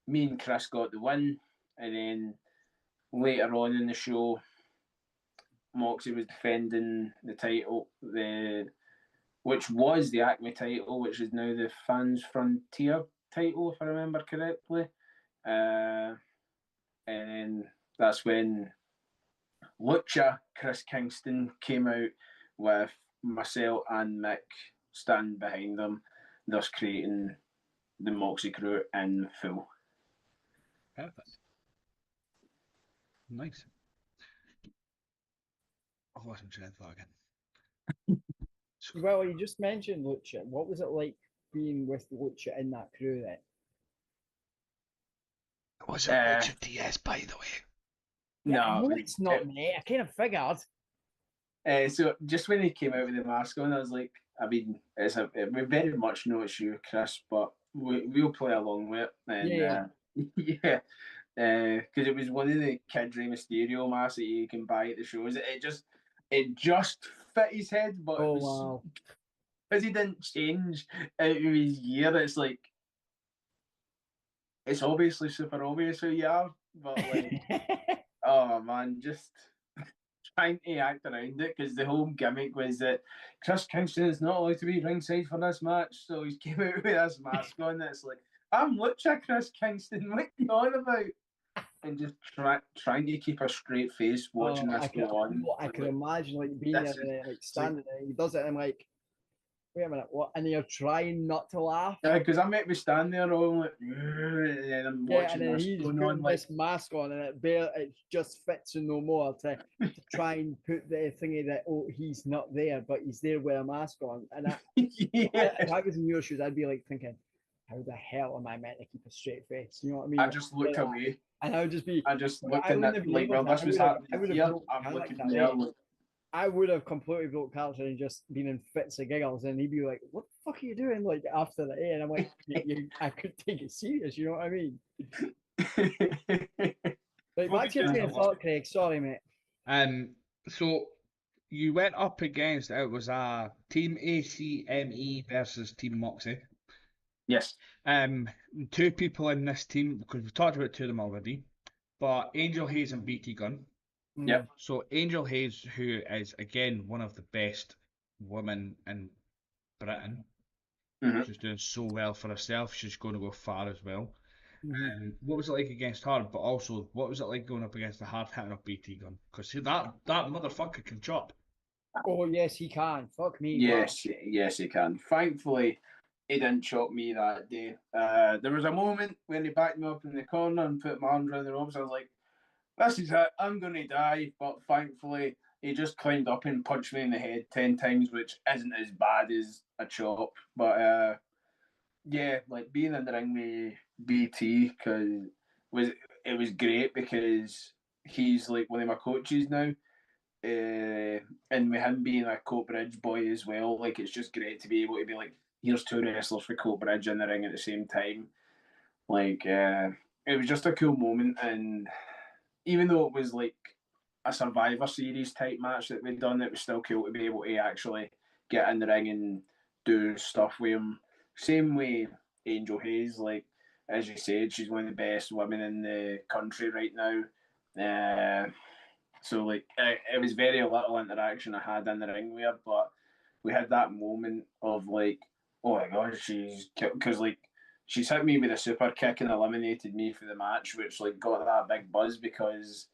Me and Chris got the win, and then later on in the show, Moxie was defending the title, which was the Acme title, which is now the Fans Frontier title, if I remember correctly. And then that's when Lucha Chris Kingston came out with myself and Mick standing behind them, thus creating the Moxie crew in full. Perfect. Nice. I've lost my train of thought again. Well, you just mentioned Lucha. What was it like being with Lucha in that crew then? Was it Uh, Richard Diaz, by the way? Yeah, No, no, it's not, mate. I kind of figured. So just when he came out with the mask on, I was like, I mean, we very much know it's you, Chris, but we'll play along with it. And Yeah. yeah, because it was one of the Kid Rey Mysterio masks that you can buy at the shows. It just fit his head, but it Oh, was wow. because he didn't change out of his year. It's like it's obviously super obvious who you are, but like, oh man, just trying to act around it because the whole gimmick was that Chris Kingston is not allowed to be ringside for this match, so he came out with this mask on. It's like, I'm Lucha Chris Kingston. What are you on about? And just trying to keep a straight face watching Oh, this go on. I can imagine like being This is there, like standing there. He does it, and I'm like, wait a minute, what? And you're trying not to laugh. because I might be standing there all like, and then I'm Yeah, watching and then this he's going putting on like, this mask on, and it just fits and no more to try and put the thingy that he's not there, but he's there with a mask on. And yeah. if I was in your shoes, I'd be like thinking, how the hell am I meant to keep a straight face? You know what I mean? I just looked away. And I would just be. I just looked I in wouldn't that have been like, able well, to. this was happening I would have here. broke I'm looking character, there. eh? Like, I would have completely broke character and just been in fits of giggles, and he'd be like, "What the fuck are you doing?" Like after the A, and I'm like, I could take it serious. You know what I mean? Like, Before we back to your do train of that, thought, Craig. Sorry, mate. So you went up against it was a Team ACME versus Team Moxie. yes. Two people in this team because we've talked about two of them already, but Angel Hayes and BT Gunn. Yep. So Angel Hayes, who is again one of the best women in Britain, Mhm. she's doing so well for herself. She's going to go far as well. What was it like against her? But also, what was it like going up against the hard hitting of BT Gun? Because that motherfucker can chop. Oh yes, he can. Fuck me. Yes, yes, he can. Thankfully, he didn't chop me that day. There was a moment when he backed me up in the corner and put my arms around the ropes. I was like, this is it. I'm going to die. But thankfully, he just climbed up and punched me in the head 10 times, which isn't as bad as a chop. But yeah, like being in the ring with BT was it was great because he's like one of my coaches now. And with him being a Coatbridge boy as well, like it's just great to be able to be like, here's two wrestlers for Coatbridge in the ring at the same time. Like, it was just a cool moment, and even though it was like a Survivor Series type match that we'd done, it was still cool to be able to actually get in the ring and do stuff with him. Same way Angel Hayes, like as you said, she's one of the best women in the country right now. So like it was very little interaction I had in the ring with her, but we had that moment of like, oh my god, she's because like she's hit me with a super kick and eliminated me for the match, which like got that big buzz because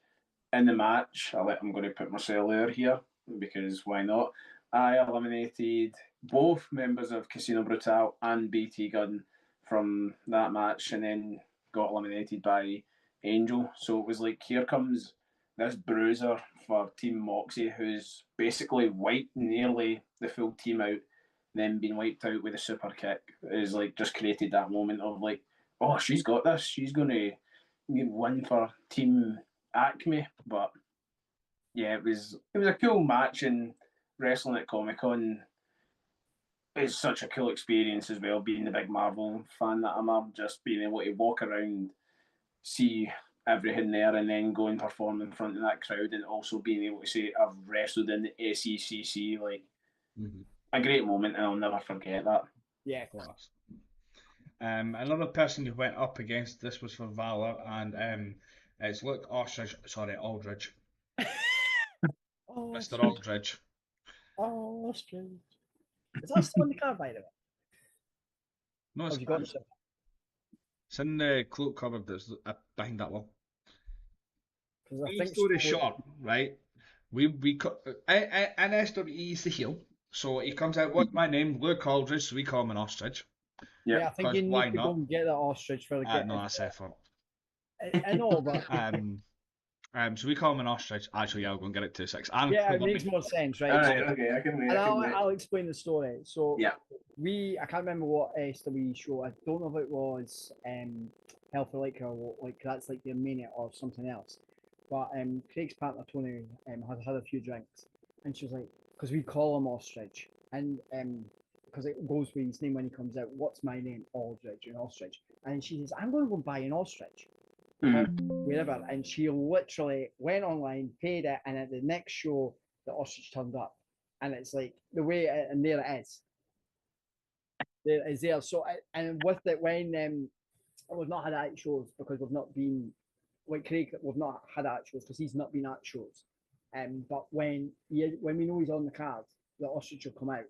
in the match, I'm going to put myself there here because why not? I eliminated both members of Casino Brutal and BT Gun from that match, and then got eliminated by Angel. So it was like, here comes this bruiser for Team Moxie, who's basically wiped nearly the full team out, then been wiped out with a super kick. Is like just created that moment of like, oh, she's got this. She's going to win for Team Acme. But yeah, it was a cool match, and wrestling at Comic Con is such a cool experience as well. Being the big Marvel fan that I'm just being able to walk around, see everything there, and then go and perform in front of that crowd, and also being able to say I've wrestled in the SECC, like a great moment, and I'll never forget that. Yeah. Class. Another person who went up against this was for Valor, and it's Luke Ostrich, sorry, Aldridge, Oh, Mr. Aldridge. oh, strange. Is that still on the card, by the way? No, Have you got it? it's in the cloak cupboard that's behind that wall. Because I Long think story short, right? And SWE is the heel, so he comes out. What's my name? Luke Aldridge. So we call him an ostrich. Yeah, I think you Because why need to go not? and get that ostrich for the get. No, that's effort. I know, but So we call him an ostrich. Actually, yeah, I'll go and get it 2-6. And yeah, it makes more sense, right? All right, okay, I can wait. And I can wait. I'll explain the story. So Yeah. I can't remember what SWE show. I don't know if it was Hell for Like or like that's like their mania or something else. But Craig's partner Tony has had a few drinks, and she was like, because we call him Ostrich, and because it goes with his name when he comes out. What's my name? Aldridge, an ostrich. And she says, I'm going to go buy an ostrich. Wherever, and she literally went online, paid it, and at the next show, the ostrich turned up, and it's like the way, and there it is. There it is there. So, and with it, when we've not had at shows because we've not been like Craig, we've not had at shows because he's not been at shows. But when we know he's on the card, the ostrich will come out,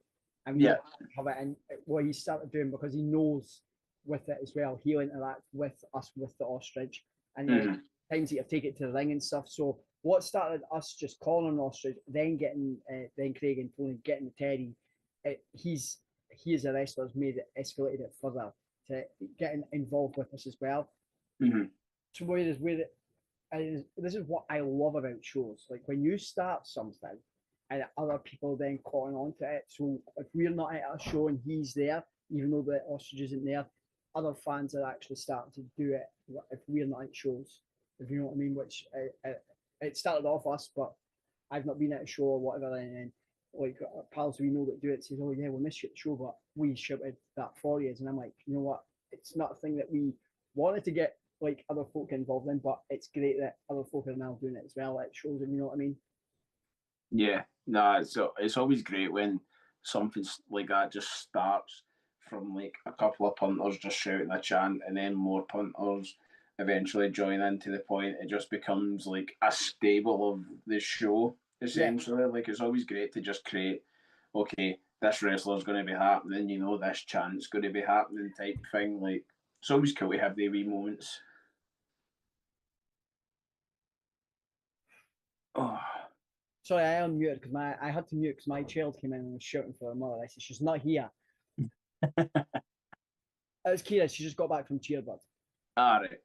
and we have it. And what he started doing because he knows with it as well, he'll interact with us with the ostrich. And times he'll take it to the ring and stuff. So what started us just calling an ostrich, then getting then Craig and Tony getting the Teddy. He as a wrestler has made it, escalated it further to getting involved with us as well. So this is what I love about shows. Like when you start something and other people then calling on to it. So if we're not at a show and he's there, even though the ostrich isn't there, other fans are actually starting to do it if we're not at shows, if you know what I mean, which it started off us, but I've not been at a show or whatever, and then like pals we know that do it says, oh yeah, we'll miss you at the show, but we shouted that for you, and I'm like, you know what, it's not a thing that we wanted to get like other folk involved in, but it's great that other folk are now doing it as well at shows, and you know what I mean. Yeah, no, it's always great when something like that just starts from like a couple of punters just shouting a chant, and then more punters eventually join in to the point it just becomes like a stable of the show essentially. Like it's always great to just create, okay, this wrestler's going to be happening, you know, this chant's going to be happening type thing. Like It's always cool to have the wee moments. Oh. Sorry, I unmuted because I had to mute because my child came in and was shouting for her mother. I said she's not here. It was Kira. She just got back from cheerbird, All right.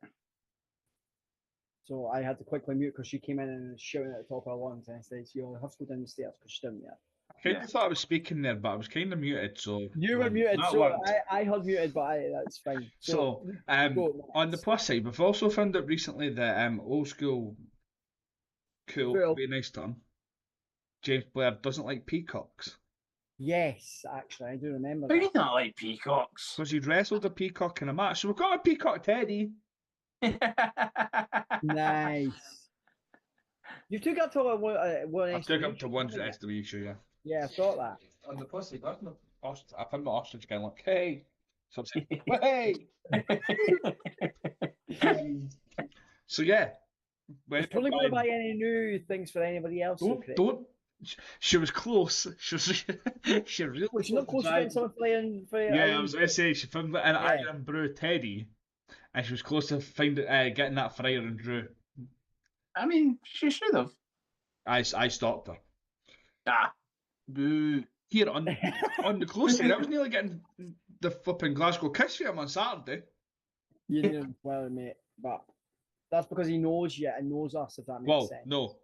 so I had to quickly mute because she came in and was shouting at the top of her lungs. And I said, "You'll have to go down the stairs because she's down there." I kind of thought I was speaking there, but I was kind of muted, so You were muted, that so worked. I had muted, but that's fine. So, on the plus side, we've also found out recently that old school, cool, Well, very nice term, James Blair doesn't like peacocks yes, actually, I do remember How do you that. not like peacocks? because he'd wrestled a peacock in a match. So we've got a peacock teddy. Nice. You took up to one I took SW him to one haven't you? SW show, yeah. Yeah, I thought that. On the plus side, I found my ostrich going like, hey. So I'm saying, hey. So yeah. It's probably going to buy any new things for anybody else. Don't. She was close. She was. She really. Well, she's not close to getting someone playing for. Yeah, I was going to say she found an Yeah. Iron Brew Teddy, and she was close to getting that for Iron Brew. I mean, she should have. I stopped her. Ah, boo. Here on the close side, I was nearly getting the flipping Glasgow kiss for him on Saturday. You didn't well, mate, but that's because he knows you and knows us. If that makes sense. No,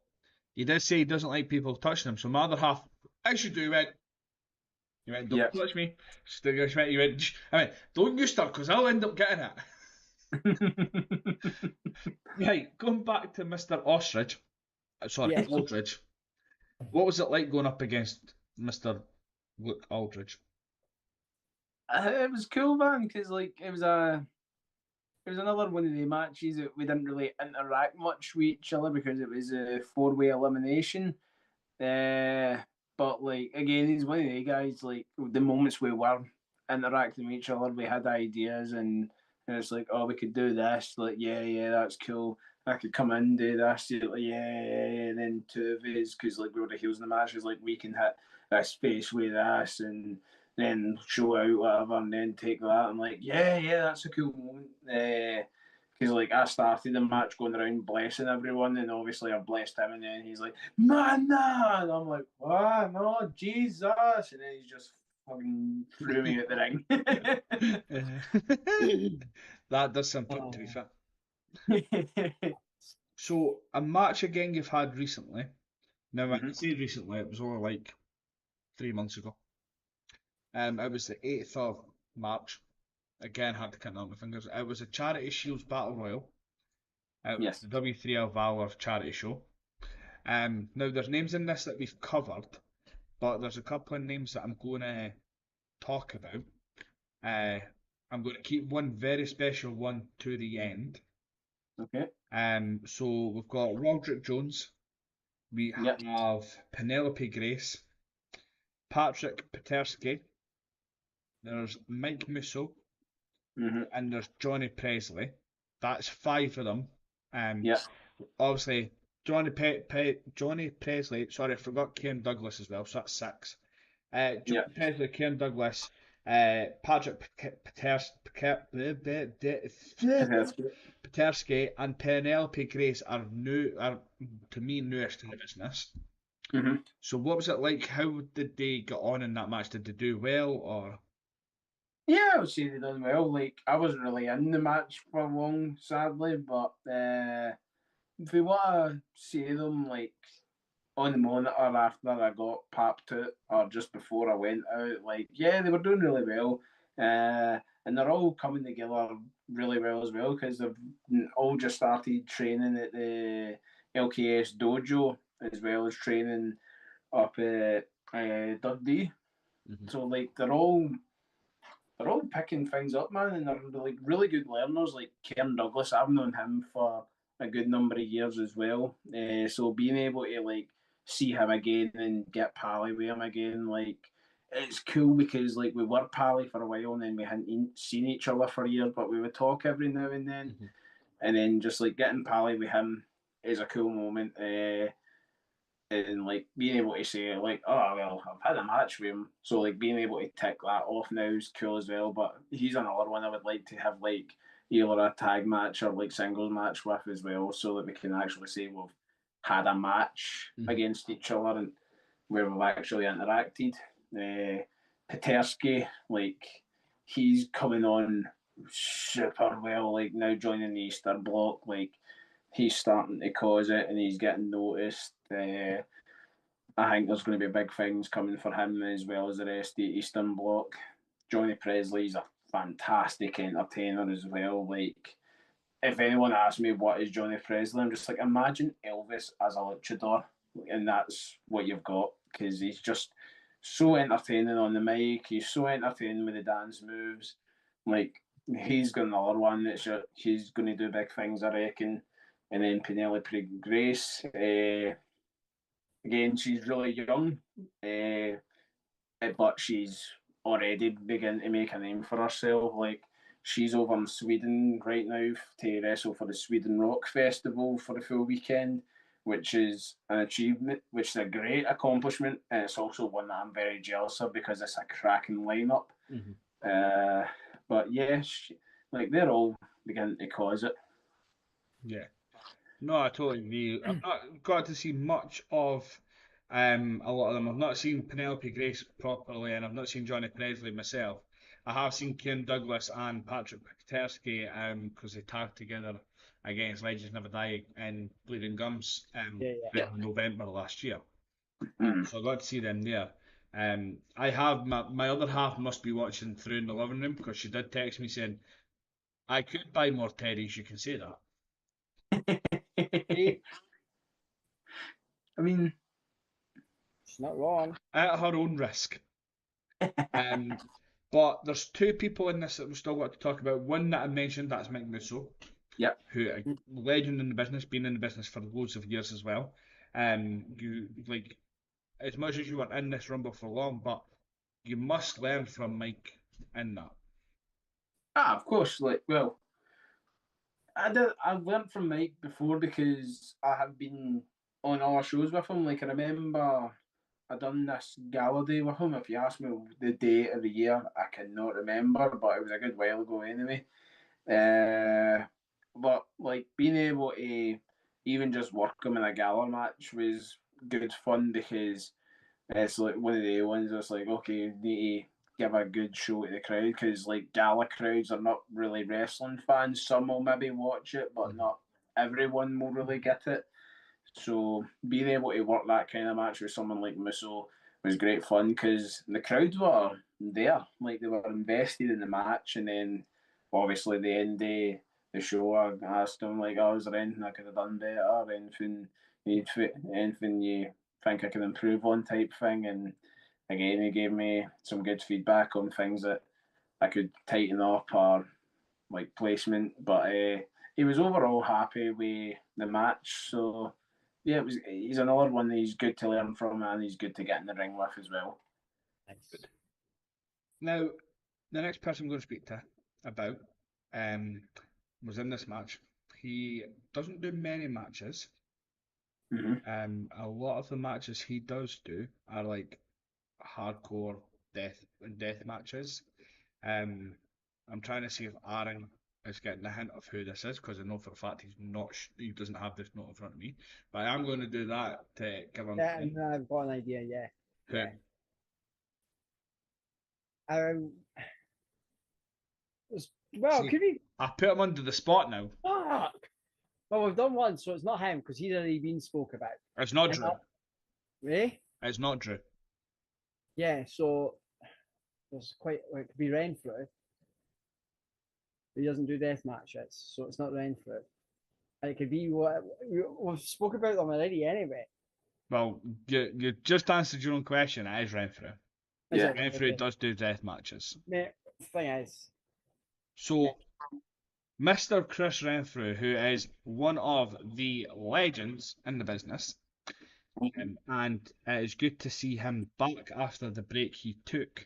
he did say he doesn't like people touching him. So my other half, as you do, you went, don't touch me. You went, I mean, don't you start because I'll end up getting it. Right, going back to Mr. Ostrich. Sorry, Yes. Aldridge. What was it like going up against Mr. Luke Aldridge? It was cool, man, because like it was another one of the matches that we didn't really interact much with each other because it was a 4-way elimination. But like again, he's one of the guys. Like the moments we were interacting with each other, we had ideas, and it's like, oh, we could do this. Like, yeah, that's cool. I could come in, do this. Like, yeah. And then two of his, because like we were the heels in the match, was like we can hit this space with this, and then show out whatever, and then take that. I'm like, yeah, that's a cool moment. Because like I started the match going around blessing everyone, and obviously I blessed him, and then he's like, man, nah! And I'm like, what? No, Jesus! And then he's just fucking threw me at the ring. That does sound put to be fair. So a match again you've had recently. Now I can say recently, it was only like 3 months ago. It was the 8th of March. Again, had to count on my fingers. It was a Charity Shields Battle Royal. It was the W3L Valor charity show. Now there's names in this that we've covered, but there's a couple of names that I'm going to talk about. I'm going to keep one very special one to the end. Okay. So we've got Roderick Jones. We have Penelope Grace, Patrick Petersky. There's Mike Musso, and there's Johnny Presley. That's 5 of them. Obviously, Johnny Presley. Sorry, I forgot Kieran Douglas as well. So that's 6. Johnny Presley, Kieran Douglas, Patrick Petersky, and Penelope Grace are to me newest in the business. So what was it like? How did they get on in that match? Did they do well or? Yeah, I would say they done well. Like I wasn't really in the match for long, sadly, but if we want to see them like on the monitor after I got papped out or just before I went out, like they were doing really well. And they're all coming together really well as well because they've all just started training at the LKS dojo as well as training up at Dundee. So like they're all picking things up, man, and they're like really good learners. Like Kieran Douglas, I've known him for a good number of years as well. So being able to like see him again and get pally with him again, like it's cool because like we were pally for a while and then we hadn't seen each other for years, but we would talk every now and then. And then just like getting pally with him is a cool moment. and like being able to say like, oh well, I've had a match with him, so like being able to tick that off now is cool as well. But he's another one I would like to have like either a tag match or like singles match with as well, so that we can actually say we've had a match against each other and where we've actually interacted. Petersky, like he's coming on super well, like now joining the Easter block, like he's starting to cause it and he's getting noticed. I think there's going to be big things coming for him as well as the rest of the Eastern Bloc. Johnny Presley's a fantastic entertainer as well. Like, if anyone asks me what is Johnny Presley, I'm just like, imagine Elvis as a luchador, and that's what you've got because he's just so entertaining on the mic. He's so entertaining with the dance moves. Like, he's got another one that's he's going to do big things, I reckon. And then Penelope Grace. Again, she's really young, but she's already beginning to make a name for herself. Like she's over in Sweden right now to wrestle for the Sweden Rock Festival for the full weekend, which is an achievement, which is a great accomplishment, and it's also one that I'm very jealous of because it's a cracking lineup. But yeah, like they're all beginning to cause it. Yeah. No, I totally agree. I've not got to see much of a lot of them. I've not seen Penelope Grace properly, and I've not seen Johnny Presley myself. I have seen Kieran Douglas and Patrick Petersky because they tagged together against Legends Never Die in Bleeding Gums in November last year. So I got to see them there. I have my other half must be watching through in the living room because she did text me saying, I could buy more teddies, you can say that. I mean, She's not wrong. At her own risk. But there's two people in this that we've still got to talk about. One that I mentioned, that's Mick Musso. Yep. Who a legend in the business, been in the business for loads of years as well. You like as much as you were in this rumble for long, but you must learn from Mike in that. Of course. Like, well, I've learned from Mike before because I have been on other shows with him. Like I remember I done this gala day with him. If you ask me the date of the year, I cannot remember, but it was a good while ago anyway. But like being able to even just work him in a gala match was good fun because it's like one of the ones that's like, okay, you need to give a good show to the crowd because like gala crowds are not really wrestling fans. Some will maybe watch it, but not everyone will really get it. So being able to work that kind of match with someone like Musso was great fun because the crowd were there, like they were invested in the match, and then obviously the end of the show, I asked him like, "Oh, is there anything I could have done better? Anything you think I can improve on?" type thing, and again he gave me some good feedback on things that I could tighten up or like placement, but he was overall happy with the match. So yeah, he's another one that he's good to learn from and he's good to get in the ring with as well. Good. Now, the next person I'm going to speak to about was in this match. He doesn't do many matches. A lot of the matches he does do are like hardcore death matches. I'm trying to see if Aaron is getting a hint of who this is because I know for a fact he doesn't have this note in front of me. But I am going to do that to give him. Yeah, I've got an idea. Yeah. Who? Yeah. Well, See, could we? I put him under the spot now. Fuck. Well, we've done one, so it's not him because he's already been spoke about. It's not Drew. Really? It's not Drew. Yeah. So there's quite. Well, it could be Renfrew. He doesn't do death matches, so it's not Renfrew. And it could be what we've spoke about them already anyway. Well, you just answered your own question. It is Renfrew. Yeah. Renfrew does do death matches. Mate, thing is. So, Mr. Chris Renfrew, who is one of the legends in the business, and it is good to see him back after the break he took.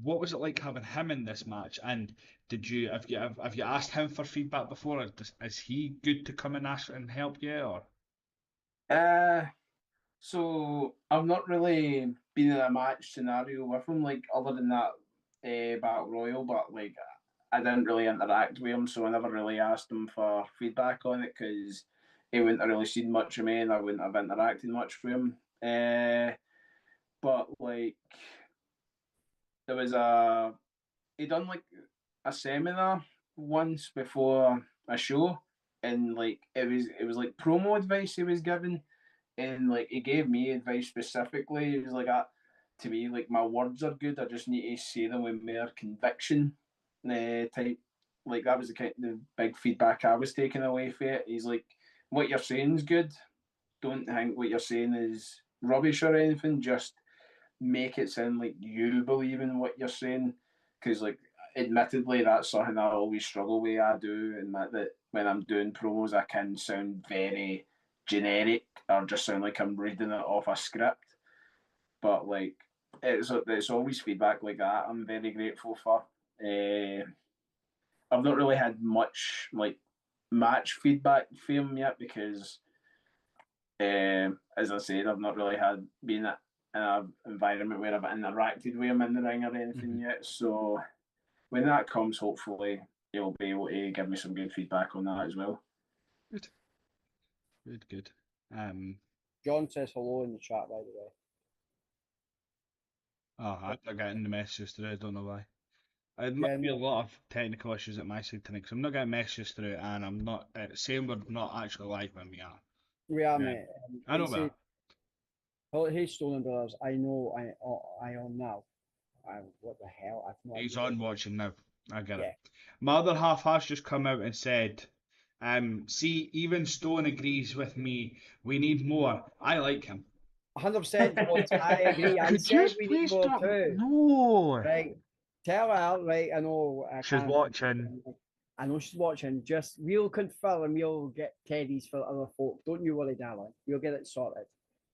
What was it like having him in this match? And have you asked him for feedback before? Is he good to come and ask and help you, or? So I've not really been in a match scenario with him, like other than that battle royal, but like I didn't really interact with him, so I never really asked him for feedback on it because he wouldn't have really seen much of me, and I wouldn't have interacted much with him. But like there was he done like a seminar once before a show, and like it was like promo advice he was giving, and like he gave me advice specifically. He was like, to me, like my words are good. I just need to say them with more conviction. Type, like that was the big feedback I was taking away from it. He's like, what you're saying is good. Don't think what you're saying is rubbish or anything. Just make it sound like you believe in what you're saying. Because like, admittedly, that's something I always struggle with. I do, and that when I'm doing promos, I can sound very generic or just sound like I'm reading it off a script. But like, it's always feedback like that. I'm very grateful for. I've not really had much like match feedback from him yet because, as I said, I've not really had been in an environment where I've interacted with him in the ring or anything yet. So when that comes, hopefully he'll be able to give me some good feedback on that as well. Good. Good. John says hello in the chat, by the way. I'm getting the messages through. I don't know why. It might be a lot of technical issues at my side tonight because I'm not getting messages through, and I'm not saying we're not actually live when we are. We are, mate. I know we are. Oh, hey, Stolen Brothers. I know I on now. What the hell? I've no He's idea. on watching now. I get Yeah. it. My other half has just come out and said, see, even Stone agrees with me. We need more. I like him. 100%. I agree. I said we need more too. No. Right. Tell her, right, I know. She's watching. I know she's watching. Just we'll confirm. We'll get Teddies for other folk. Don't you worry, darling. We'll get it sorted.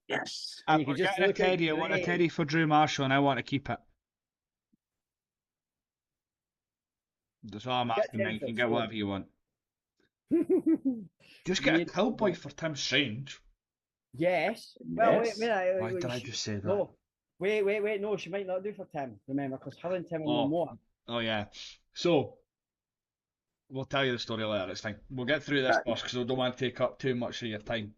Yes. And you We're can just getting a look at Teddy. I want a Teddy for Drew Marshall, and I want to keep it. That's all I'm asking. Then you can get whatever you want. Just get a cowboy for Tim Strange. Yes. Well, Yes. Why did I just say that? No. Wait. No, she might not do for Tim. Remember, because her and Tim are no more. Oh yeah. So we'll tell you the story later. It's fine. We'll get through this first because I don't want to take up too much of your time.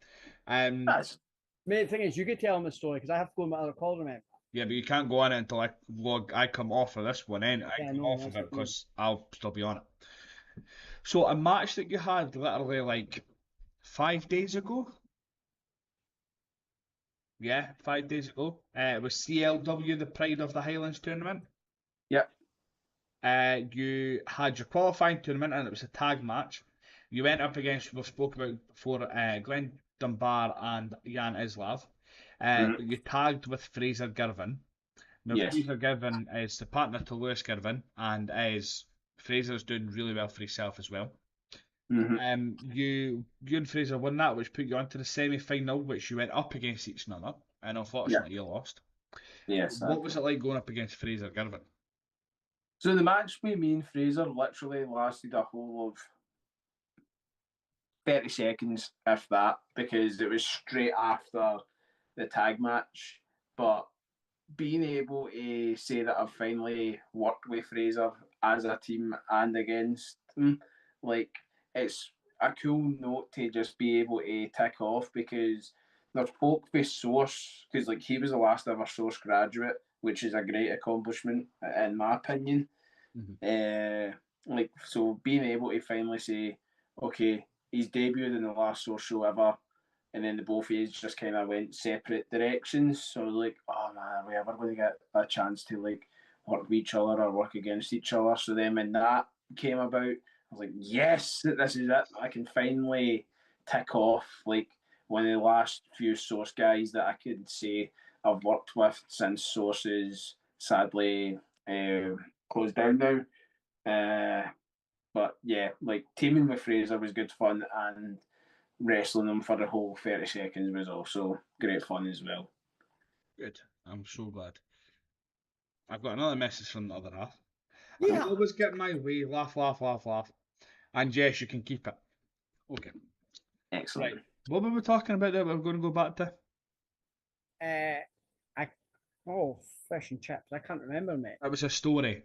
Mate, the thing is, you could tell him the story because I have to go on my other call. Remember. Yeah, but you can't go on it until I come off of this one. I come off of it because I'll still be on it. So a match that you had literally like 5 days ago. Yeah, 5 days ago. It was CLW, the Pride of the Highlands tournament. Yep. You had your qualifying tournament and it was a tag match. You went up against, we've spoke about before, Glenn Dunbar and Jan Islav. You tagged with Fraser Girvan. Now, yes. Fraser Girvan is the partner to Lewis Girvan, and Fraser's doing really well for himself as well. You and Fraser won that, which put you onto the semi-final, which you went up against each other, and unfortunately you lost. Yes. What was it like going up against Fraser Girvan? So the match with me and Fraser literally lasted a whole of 30 seconds, if that, because it was straight after the tag match. But being able to say that I've finally worked with Fraser as a team and against him, like, it's a cool note to just be able to tick off because there's folk with Source, because like he was the last ever Source graduate, which is a great accomplishment in my opinion. Like, so being able to finally say, okay, he's debuted in the last Source show ever, and then the both of you just kind of went separate directions. So like, oh man, are we ever going to get a chance to like work with each other or work against each other? So then when that came about, I was like, yes, this is it. I can finally tick off like one of the last few Source guys that I could say I've worked with since Sources sadly closed down now. But yeah, like teaming with Fraser was good fun, and wrestling them for the whole 30 seconds was also great fun as well. Good. I'm so glad. I've got another message from the other half. Yeah. I always get my way. Laugh. And yes, you can keep it. Okay. Excellent. Right. What were we talking about that we're going to go back to? I fish and chips. I can't remember, mate. It was a story.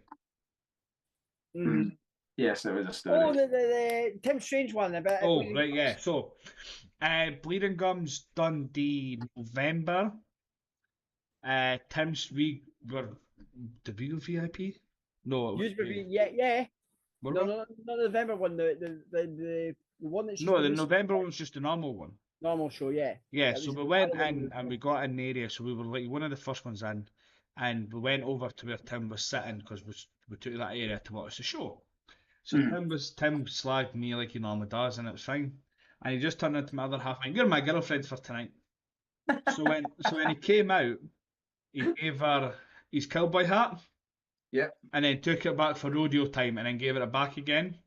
Mm. Yes, it was a story. Oh, the Tim Strange one about. Oh, right, yeah. So, Bleeding Gums Dundee November. Tim's we were the real VIP. No, it was Used to be, yeah. were No, we? no, not the November one. The one that's just No, the released- November one was just a normal one. normal show. Yeah. Yeah, That so was we the went other one in was- and we got in the area, so we were like one of the first ones in, and we went over to where Tim was sitting because we took that area to watch the show. So Tim slagged me like he normally does, and it was fine. And he just turned into my other half, and you're my girlfriend for tonight. So when he came out, he gave her his cowboy hat. Yep. And then took it back for rodeo time, and then gave it back again.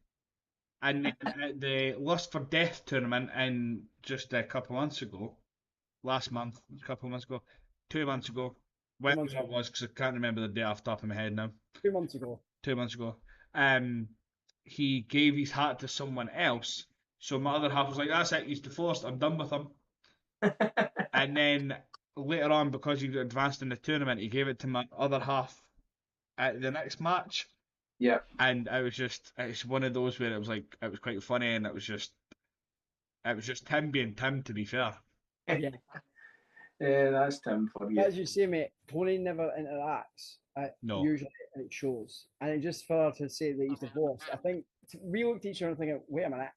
And then at the Lust for Death tournament in just a couple of months ago, last month, a couple of months ago, 2 months ago, when months it was, because I can't remember the date off the top of my head now. 2 months ago. 2 months ago. He gave his hat to someone else. So my other half was like, "That's it, he's divorced, I'm done with him." And then later on, because he advanced in the tournament, he gave it to my other half at the next match. Yeah. And it's one of those where it was like, it was quite funny, and it was just Tim being Tim, to be fair. Yeah. Yeah, that's Tim for you. As you say, mate, Tony never interacts No. usually at shows, and it just for her to say that he's divorced. I think we looked at each other and thinking, "Wait a minute,"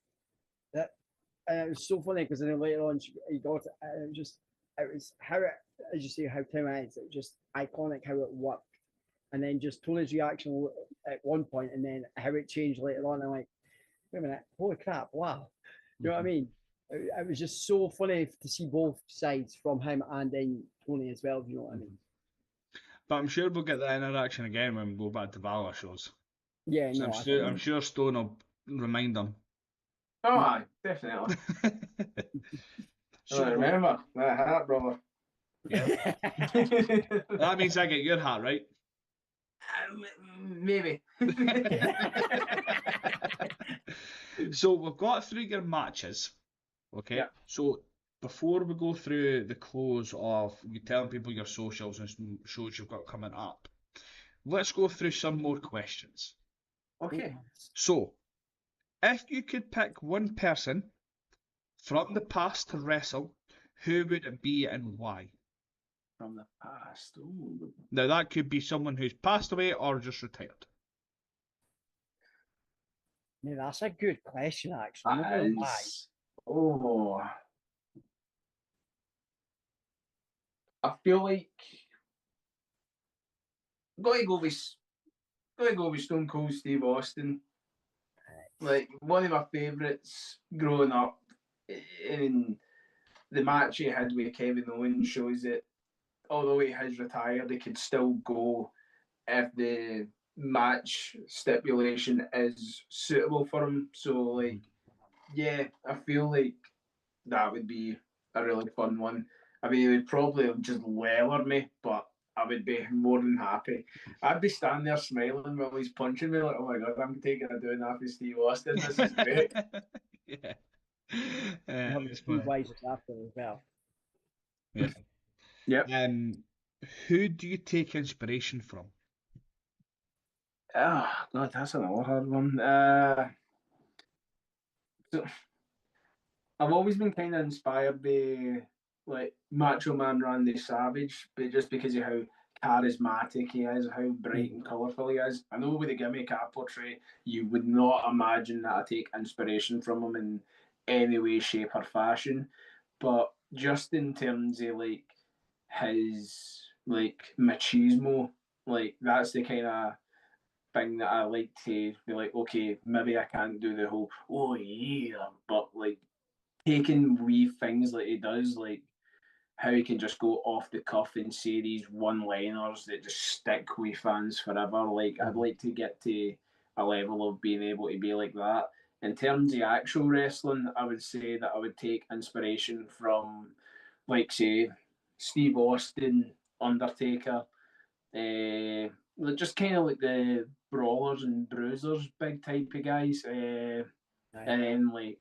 and it was so funny because then later on he got it, and it was how it, as you say, how Tim is. It was just iconic how it worked, and then just Tony's reaction at one point, and then how it changed later on. I'm like, "Wait a minute, holy crap, wow!" You know what I mean? It was just so funny to see both sides from him and then Tony as well. You know what I mean? But I'm sure we'll get that interaction again when we go back to Valor shows. Yeah, So no, I'm sure Stone will remind him. Oh, aye, definitely. So, remember that hat, brother. yeah. That means I get your hat, right? Maybe. So we've got 3 your matches. Okay. Yeah. So before we go through the close of you telling people your socials and some shows you've got coming up, let's go through some more questions. Okay. So, if you could pick one person from the past to wrestle, who would it be and why? From the past. Ooh. Now that could be someone who's passed away or just retired. Yeah, that's a good question, actually. I'm not That gonna lie. is. Oh. I feel like gotta go with Stone Cold Steve Austin. Like one of my favourites growing up. In the match he had with Kevin Owens shows that although he has retired, he could still go if the match stipulation is suitable for him. So like, yeah, I feel like that would be a really fun one. I mean, it would probably just leather me, but I would be more than happy. I'd be standing there smiling while he's punching me, like, "Oh my god, I'm taking a doing that for Steve Austin. This is great." Yeah. Have It's Steve funny. Weiss after as well. Yeah. Yep. Who do you take inspiration from? Oh god, that's another hard one. So I've always been kind of inspired by like Macho Man Randy Savage, but just because of how charismatic he is, how bright and colourful he is. I know with the gimmick I portray, you would not imagine that I take inspiration from him in any way, shape, or fashion. But just in terms of like his like machismo, like that's the kind of thing that I like to be like, okay, maybe I can't do the whole oh yeah, but like taking wee things like he does, like how he can just go off the cuff and say these one-liners that just stick with fans forever. Like I'd like to get to a level of being able to be like that. In terms of actual wrestling, I would say that I would take inspiration from, like, say, Steve Austin, Undertaker, just kind of like the brawlers and bruisers, big type of guys, and then like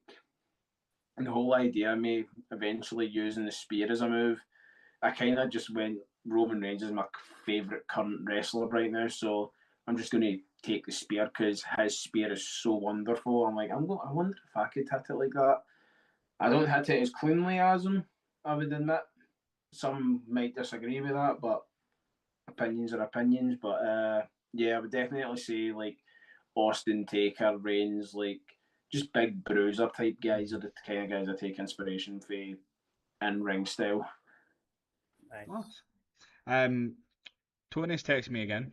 And the whole idea of me eventually using the spear as a move, I kind of just went Roman Reigns is my favourite current wrestler right now, so I'm just going to take the spear because his spear is so wonderful. I'm like, I wonder if I could hit it like that. I don't hit it as cleanly as him, I would admit. Some might disagree with that, but opinions are opinions. But yeah, I would definitely say like Austin, Taker, Reigns, like just big bruiser type guys are the kind of guys I take inspiration from in ring style. Nice. Tony's texting me again.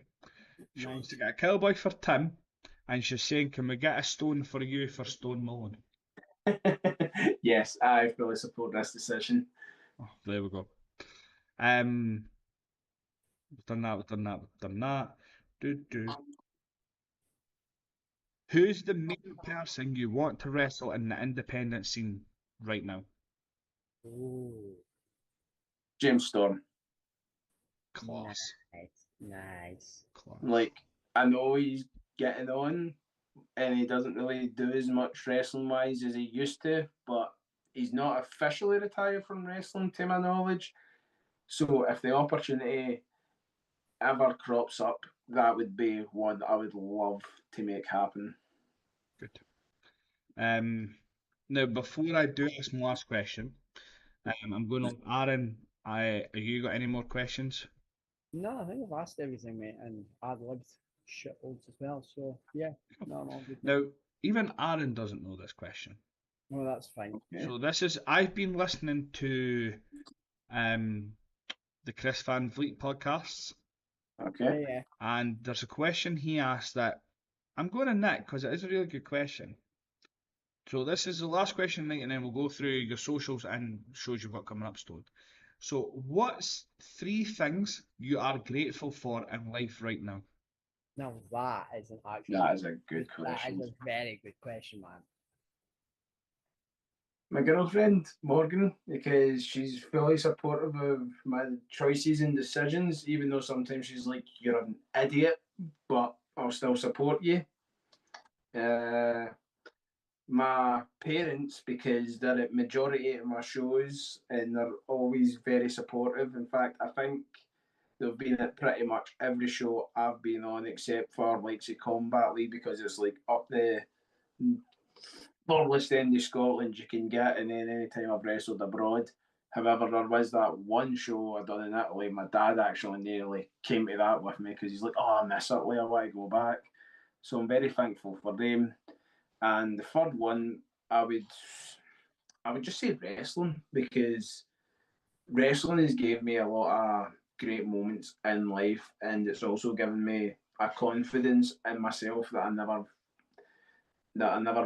She wants Nice. to get a cowboy for Tim, and she's saying, "Can we get a stone for you for Stone Malone?" Yes, I fully support this decision. Oh, there we go. We've done that. We've done that. We've done that. Do. Who's the main person you want to wrestle in the independent scene right now? Ooh, James Storm. Class. nice. Class. Like, I know he's getting on and he doesn't really do as much wrestling wise as he used to, but he's not officially retired from wrestling to my knowledge. So if the opportunity ever crops up, that would be one I would love to make happen. Good. Now before I do ask my last question, I'm going on Aaron. Have you got any more questions? No, I think I've asked everything, mate, and I've lived shitloads as well. So yeah, no, I'm all good. Now, even Aaron doesn't know this question. Well, that's fine. Okay. So this is I've been listening to the Chris Van Vliet podcasts, Okay. Yeah. and there's a question he asked that I'm going to nick because it is a really good question. So this is the last question tonight, and then we'll go through your socials and shows you've got coming up, Stone. So what's 3 things you are grateful for in life right now? Now that is an actual. That is a good That question. is a very good question, man. My girlfriend, Morgan, because she's fully supportive of my choices and decisions, even though sometimes she's like, you're an idiot, but I'll still support you. My parents, because they're at majority of my shows and they're always very supportive. In fact, I think they've been at pretty much every show I've been on except for like say Combat League because it's like up the furthest end of Scotland you can get, and then anytime I've wrestled abroad. However, there was that one show I done in Italy. My dad actually nearly came to that with me because he's like, "Oh, I miss Italy. I want to go back." So I'm very thankful for them. And the third one, I would just say wrestling because wrestling has gave me a lot of great moments in life, and it's also given me a confidence in myself that I never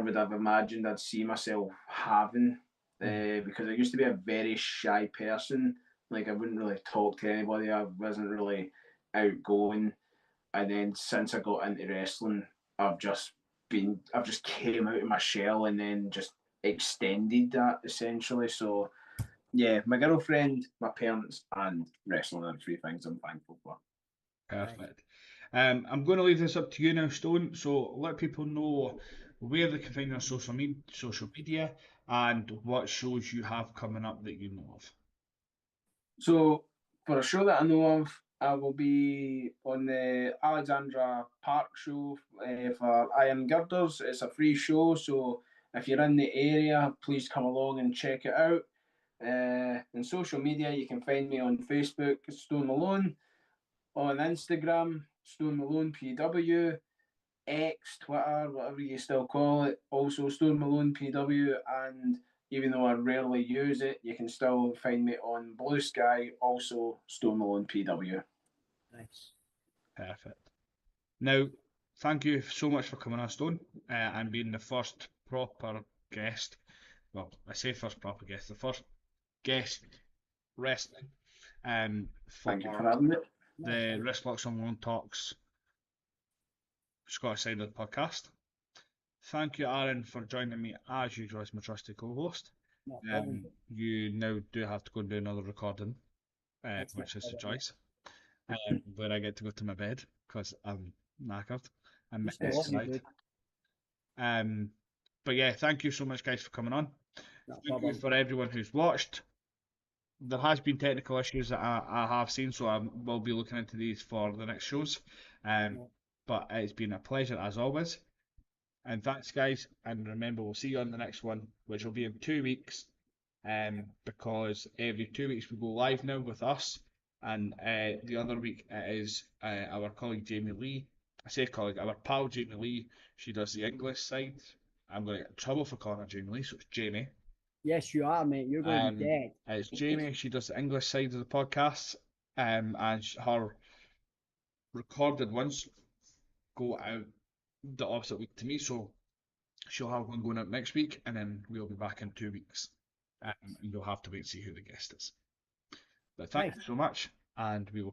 would have imagined I'd see myself having. Because I used to be a very shy person. Like I wouldn't really talk to anybody. I wasn't really outgoing. And then since I got into wrestling, I've just came out of my shell and then just extended that essentially. So yeah, my girlfriend, my parents, and wrestling are the 3 things I'm thankful for. Perfect. I'm going to leave this up to you now, Stone. So let people know where they can find you on social media, and what shows you have coming up that you know of. So for a show that I know of, I will be on the Alexandra Park show for Iron Girders. It's a free show, so if you're in the area, please come along and check it out. In social media, you can find me on Facebook, Stone Malone, on Instagram, Stone Malone PW, X, Twitter, whatever you still call it, also Stone Malone PW, and even though I rarely use it, you can still find me on Blue Sky, also Stone Malone PW. Nice. Perfect. Now, thank you so much for coming on, Stone, and being the first proper guest. Well, I say first proper guest, the first guest wrestling for Thank you for having me. the Wrestbox on Loan Talks Scottish side of the podcast. Thank you, Aaron, for joining me as usual as my trusty co-host. No problem. You now do have to go and do another recording, That's which is no a problem. choice, where I get to go to my bed because I'm knackered. I'm Still love you, dude. But yeah, thank you so much, guys, for coming on. No Thank you problem. for everyone who's watched. There has been technical issues that I have seen, so I will be looking into these for the next shows. Yeah. But it's been a pleasure as always. And thanks, guys. And remember, we'll see you on the next one, which will be in 2 weeks. Because every 2 weeks we go live now with us, and the other week it is our colleague Jamie Lee. I say colleague, our pal Jamie Lee. She does the English side. I'm going to get in trouble for calling her Jamie Lee, so it's Jamie. Yes, you are, mate. You're going to be dead. It's Jamie. She does the English side of the podcast, and her recorded ones go out the opposite week to me. So she'll have one going out next week, and then we'll be back in 2 weeks. And you'll have to wait and see who the guest is. But thank you so much, and we will.